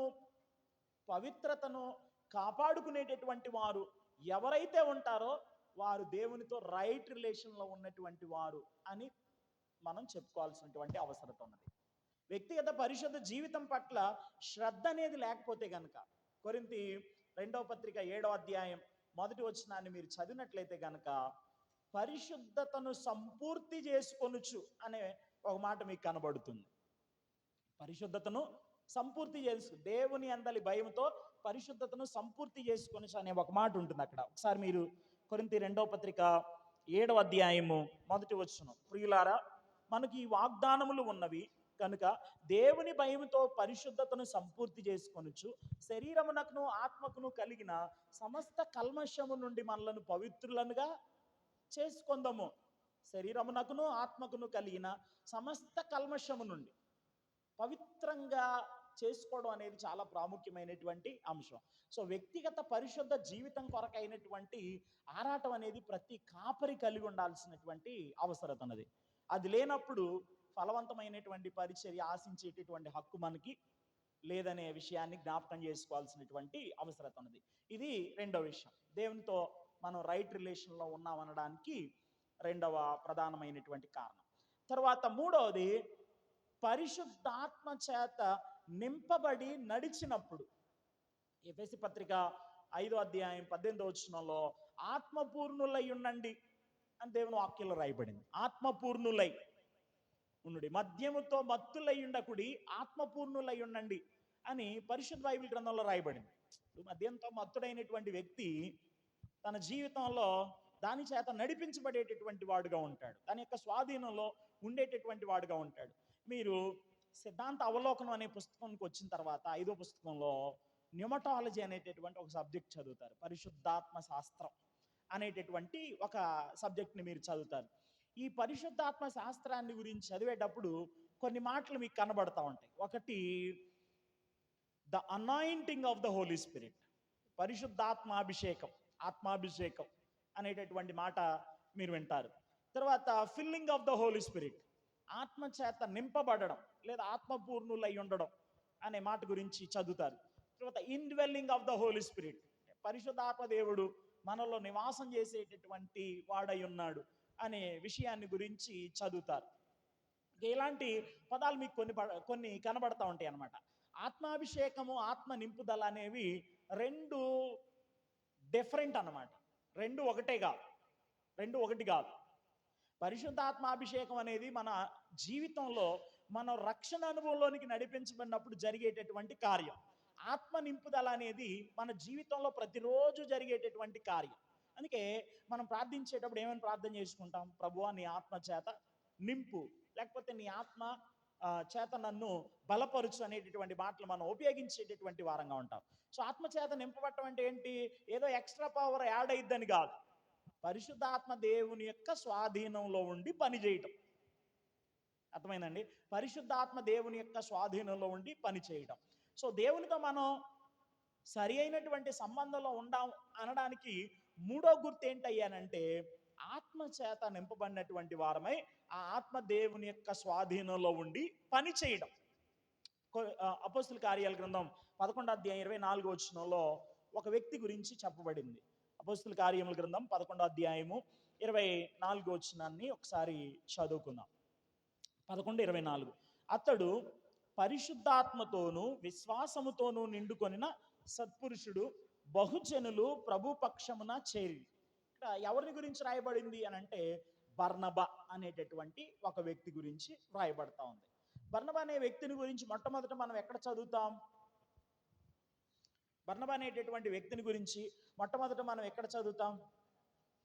Speaker 1: పవిత్రతను కాపాడుకునేటటువంటి వారు ఎవరైతే ఉంటారో వారు దేవునితో రైట్ రిలేషన్లో ఉన్నటువంటి వారు అని మనం చెప్పుకోవాల్సినటువంటి అవసరం ఉన్నది. వ్యక్తిగత పరిశుద్ధ జీవితం పట్ల శ్రద్ధ అనేది లేకపోతే గనక, కొరింథీ 2వ పత్రిక 7వ అధ్యాయం 1వ వచనాన్ని మీరు చదివినట్లయితే గనక, పరిశుద్ధతను సంపూర్తి చేసుకొనుచు అనే ఒక మాట మీకు కనబడుతుంది. పరిశుద్ధతను సంపూర్తి చేసుకు, దేవుని అందలి భయంతో పరిశుద్ధతను సంపూర్తి చేసుకొనుచు అనే ఒక మాట ఉంటుంది అక్కడ. ఒకసారి మీరు కొరింథీ 2వ పత్రిక 7వ అధ్యాయము 1వ వచనం, ప్రియులారా మనకి ఈ వాగ్దానములు ఉన్నవి కనుక దేవుని భయముతో పరిశుద్ధతను సంపూర్తి చేసుకొనుచు శరీరమునకును ఆత్మకును కలిగిన సమస్త కల్మషము నుండి మనలను పవిత్రులనుగా చేసుకొందము. శరీరమునకును ఆత్మకును కలిగిన సమస్త కల్మషము నుండి పవిత్రంగా చేసుకోవడం అనేది చాలా ప్రాముఖ్యమైనటువంటి అంశం. సో వ్యక్తిగత పరిశుద్ధ జీవితం కొరకైనటువంటి ఆరాటం అనేది ప్రతి కాపరి కలిగి ఉండాల్సినటువంటి అవసరం ఉన్నది. అది లేనప్పుడు ఫలవంతమైనటువంటి పరిచర్య ఆశించేటటువంటి హక్కు మనకి లేదనే విషయాన్ని జ్ఞాపకం చేసుకోవాల్సినటువంటి అవసరం ఉన్నది. ఇది రెండవ విషయం. దేవునితో మనం రైట్ రిలేషన్లో ఉన్నామనడానికి రెండవ ప్రధానమైనటువంటి కారణం. తర్వాత మూడవది, పరిశుద్ధాత్మ చేత నింపబడి నడిచినప్పుడు. ఎఫెసీ పత్రిక 5వ అధ్యాయం 18వ వచనంలో ఆత్మపూర్ణులై ఉండండి అని దేవుని వాక్యంలో రాయబడింది. ఆత్మపూర్ణులై ఉండుడి, మద్యముతో మత్తులై ఉండకుడి, ఆత్మపూర్ణులై ఉండండి అని పరిశుద్ధ బైబిల్ గ్రంథంలో రాయబడింది. మద్యంతో మత్తుడైనటువంటి వ్యక్తి తన జీవితంలో దాని చేత నడిపించబడేటటువంటి వాడుగా ఉంటాడు, దాని యొక్క స్వాధీనంలో ఉండేటటువంటి వాడుగా ఉంటాడు. మీరు సిద్ధాంత అవలోకనం అనే పుస్తకానికి వచ్చిన తర్వాత 5వ పుస్తకంలో న్యూమటాలజీ అనేటటువంటి ఒక సబ్జెక్ట్ చదువుతారు. పరిశుద్ధాత్మ శాస్త్రం అనేటటువంటి ఒక సబ్జెక్ట్ని మీరు చదువుతారు. ఈ పరిశుద్ధాత్మ శాస్త్రాన్ని గురించి చదివేటప్పుడు కొన్ని మాటలు మీకు కనబడతా ఉంటాయి. ఒకటి, the anointing of the Holi spirit, పరిశుద్ధాత్మాభిషేకం, ఆత్మాభిషేకం అనేటటువంటి మాట మీరు వింటారు. తర్వాత filling of the Holi spirit, ఆత్మ చేత నింపబడడం లేదా ఆత్మపూర్ణులై ఉండడం అనే మాట గురించి చదువుతారు. తర్వాత indwelling of the Holi Spirit, పరిశుద్ధాత్మ దేవుడు మనలో నివాసం చేసేటటువంటి వాడై ఉన్నాడు అనే విషయాన్ని గురించి చదువుతారు. ఇలాంటి పదాలు మీకు కొన్ని కనబడతా ఉంటాయి అన్నమాట. ఆత్మాభిషేకము, ఆత్మ నింపుదల అనేవి రెండు డిఫరెంట్ అన్నమాట. రెండు ఒకటి కాదు. పరిశుద్ధాత్మాభిషేకం అనేది మన జీవితంలో మన రక్షణ అనుభవంలోనికి నడిపించబడినప్పుడు జరిగేటటువంటి కార్యం. ఆత్మ నింపుదల అనేది మన జీవితంలో ప్రతిరోజు జరిగేటటువంటి కార్యం. అందుకే మనం ప్రార్థించేటప్పుడు ఏమని ప్రార్థన చేసుకుంటాం? ప్రభువా నీ ఆత్మ చేత నింపు, లేకపోతే నీ ఆత్మ చేత నన్ను బలపరుచు అనేటటువంటి మాటలు మనం ఉపయోగించేటటువంటి వారంగా ఉంటాం. సో ఆత్మ చేత నింపబడటం అంటే ఏంటి? ఏదో ఎక్స్ట్రా పవర్ యాడ్ అయిద్దని కాదు, పరిశుద్ధాత్మ దేవుని యొక్క స్వాధీనంలో ఉండి పనిచేయటం. అర్థమైందండి. పరిశుద్ధాత్మ దేవుని యొక్క స్వాధీనంలో ఉండి పని చేయడం. సో దేవునితో మనం సరి అయినటువంటి సంబంధంలో ఉండాం అనడానికి మూడో గుర్తు ఏంటయ్యానంటే, ఆత్మ చేత నింపబడినటువంటి వారమై ఆ ఆత్మ దేవుని యొక్క స్వాధీనంలో ఉండి పని చేయడం. అపోస్తుల కార్యాల గ్రంథం 11 అధ్యాయం 24 వచనంలో ఒక వ్యక్తి గురించి చెప్పబడింది. అపోస్తుల కార్యముల గ్రంథం 11 అధ్యాయము 24 వచనాన్ని ఒకసారి చదువుకుందాం. 11:24. అతడు పరిశుద్ధాత్మతోనూ విశ్వాసముతోనూ నిండుకొనిన సత్పురుషుడు, బహుజనులు ప్రభు పక్షమున చేరి. ఇక్కడ ఎవరిని గురించి రాయబడింది అని అంటే, బర్నబా అనేటటువంటి ఒక వ్యక్తి గురించి రాయబడతా ఉంది. బర్నబా అనే వ్యక్తిని గురించి మొట్టమొదట మనం ఎక్కడ చదువుతాం? బర్నబా అనేటటువంటి వ్యక్తిని గురించి మొట్టమొదట మనం ఎక్కడ చదువుతాం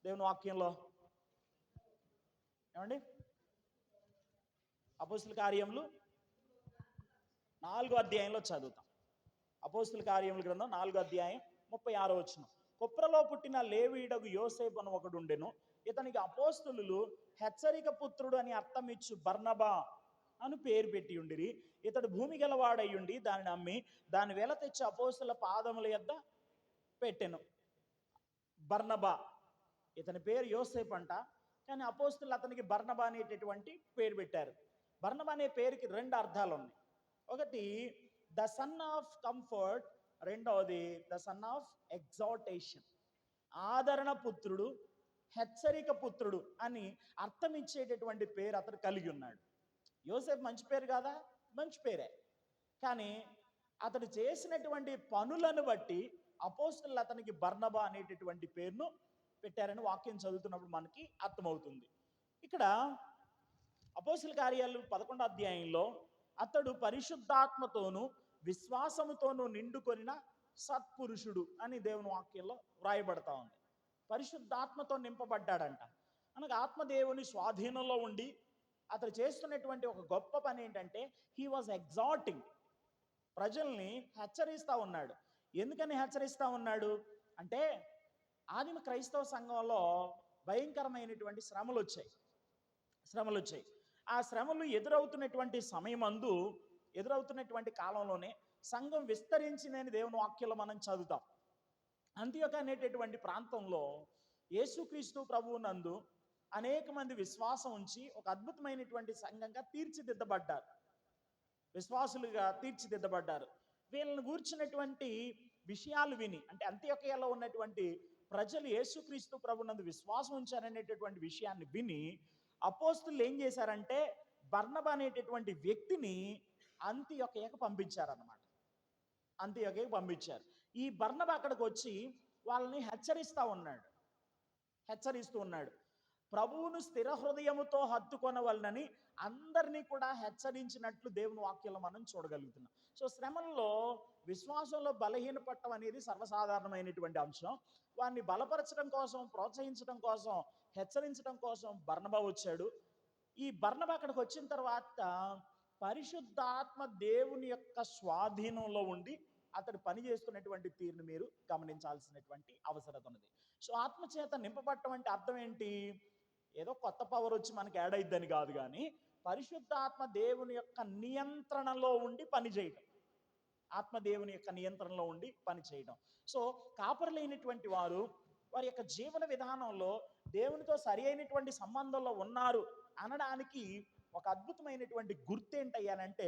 Speaker 1: దేవుని వాక్యంలో? ఏమండి? అపోస్తుల కార్యములు 4వ అధ్యాయంలో చదువుతాం. అపోస్తుల కార్యముల గ్రంథం 4వ అధ్యాయం 36వ వచనం. కుప్రలో పుట్టిన లేవీయుడగు యోసేపు అని ఒకడు ఉండెను. ఇతనికి అపోస్తులు హెచ్చరిక పుత్రుడు అని అర్థం ఇచ్చు బర్నబా అని పేరు పెట్టి ఉండిరి. ఇతడు భూమి గలవాడయ్యుండి దానిని అమ్మి దాని వెల తెచ్చి అపోస్తుల పాదముల యొద్ద పెట్టెను. బర్నబా, ఇతని పేరు యోసేపు అంట, కానీ అపోస్తులు అతనికి బర్నబా అనేటటువంటి పేరు పెట్టారు. బర్నబా అనే పేరుకి 2 అర్థాలు ఉన్నాయి. ఒకటి ద సన్ ఆఫ్ కంఫర్ట్, రెండవది ద సన్ ఆఫ్ ఎగ్జాల్టేషన్. ఆదరణ పుత్రుడు, హెచ్చరిక పుత్రుడు అని అర్థం ఇచ్చేటటువంటి పేరు అతడు కలిగి ఉన్నాడు. యోసేపు మంచి పేరు కాదా? మంచి పేరే. కానీ అతడు చేసినటువంటి పనులను బట్టి అపోస్తులు అతనికి బర్నబా అనేటటువంటి పేరును పెట్టారని వాక్యం చదువుతున్నప్పుడు మనకి అర్థమవుతుంది. ఇక్కడ అపోస్తుల కార్యాలు 11వ అధ్యాయంలో అతడు పరిశుద్ధాత్మతోనూ విశ్వాసముతోనూ నిండుకొనిన సత్పురుషుడు అని దేవుని వాక్యంలో వ్రాయబడతా ఉంది. పరిశుద్ధాత్మతో నింపబడ్డాడంట. అనగా ఆత్మదేవుని స్వాధీనంలో ఉండి అతడు చేస్తున్నటువంటి ఒక గొప్ప పని ఏంటంటే, హీ వాజ్ ఎగ్జార్టింగ్, ప్రజల్ని హెచ్చరిస్తూ ఉన్నాడు. ఎందుకని హెచ్చరిస్తూ ఉన్నాడు అంటే, ఆదిమ క్రైస్తవ సంఘంలో భయంకరమైనటువంటి శ్రమలు వచ్చాయి. ఆ శ్రమలు ఎదురవుతున్నటువంటి సమయమందు, ఎదురవుతున్నటువంటి కాలంలోనే సంఘం విస్తరించిందని దేవుని వాక్యంలో మనం చదువుతాం. అంత్యోక అనేటటువంటి ప్రాంతంలో యేసుక్రీస్తు ప్రభువు నందు అనేక మంది విశ్వాసం ఉంచి ఒక అద్భుతమైనటువంటి సంఘంగా తీర్చిదిద్దబడ్డారు, విశ్వాసులుగా తీర్చిదిద్దబడ్డారు. వీళ్ళని గూర్చినటువంటి విషయాలు విని, అంటే అంత్యోకయలో ఉన్నటువంటి ప్రజలు యేసుక్రీస్తు ప్రభు నందు విశ్వాసం ఉంచారనేటటువంటి విషయాన్ని విని అపోస్తులు ఏం చేశారంటే, బర్నబా అనేటటువంటి వ్యక్తిని అంతియొకయకు పంపించారన్నమాట. అంతియొకయకు పంపించారు. ఈ బర్నబా అక్కడికి వచ్చి వాళ్ళని హెచ్చరిస్తూ ఉన్నాడు. ప్రభువును స్థిర హృదయముతో హత్తుకొనవలనని అందరినీ కూడా హెచ్చరించినట్లు దేవుని వాక్యంలో మనం చూడగలుగుతున్నాం. సో శ్రమల్లో విశ్వాసంలో బలహీనపడటం అనేది సర్వసాధారణమైనటువంటి అంశం. వారిని బలపరచడం కోసం, ప్రోత్సహించడం కోసం, హెచ్చరించడం కోసం బర్నబా వచ్చాడు. ఈ బర్నబా అక్కడికి వచ్చిన తర్వాత పరిశుద్ధాత్మ దేవుని యొక్క స్వాధీనంలో ఉండి అతడు పని చేస్తున్నటువంటి తీరును మీరు గమనించాల్సినటువంటి అవసరం ఉన్నది. సో ఆత్మచేత నింపబడటం అంటే అర్థం ఏంటి? ఏదో కొత్త పవర్ వచ్చి మనకి యాడ్ అయిద్దని కాదు, కానీ పరిశుద్ధాత్మ దేవుని యొక్క నియంత్రణలో ఉండి పనిచేయటం. ఆత్మదేవుని యొక్క నియంత్రణలో ఉండి పనిచేయడం. సో కాపరులైనటువంటి వారు వారి యొక్క జీవన విధానంలో దేవునితో సరి అయినటువంటి సంబంధంలో ఉన్నారు అనడానికి ఒక అద్భుతమైనటువంటి గుర్తు ఏంటయ్యానంటే,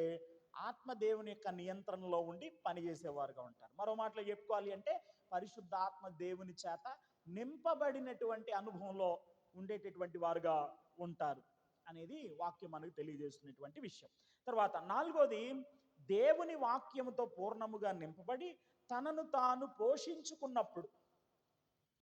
Speaker 1: ఆత్మదేవుని యొక్క నియంత్రణలో ఉండి పనిచేసేవారుగా ఉంటారు. మరో మాటలో చెప్పుకోవాలి అంటే, పరిశుద్ధాత్మ దేవుని చేత నింపబడినటువంటి అనుభవంలో ఉండేటటువంటి వారుగా ఉంటారు అనేది వాక్యం మనకు తెలియజేస్తున్నటువంటి విషయం. తర్వాత 4వది, దేవుని వాక్యముతో పూర్ణముగా నింపబడి తనను తాను పోషించుకున్నప్పుడు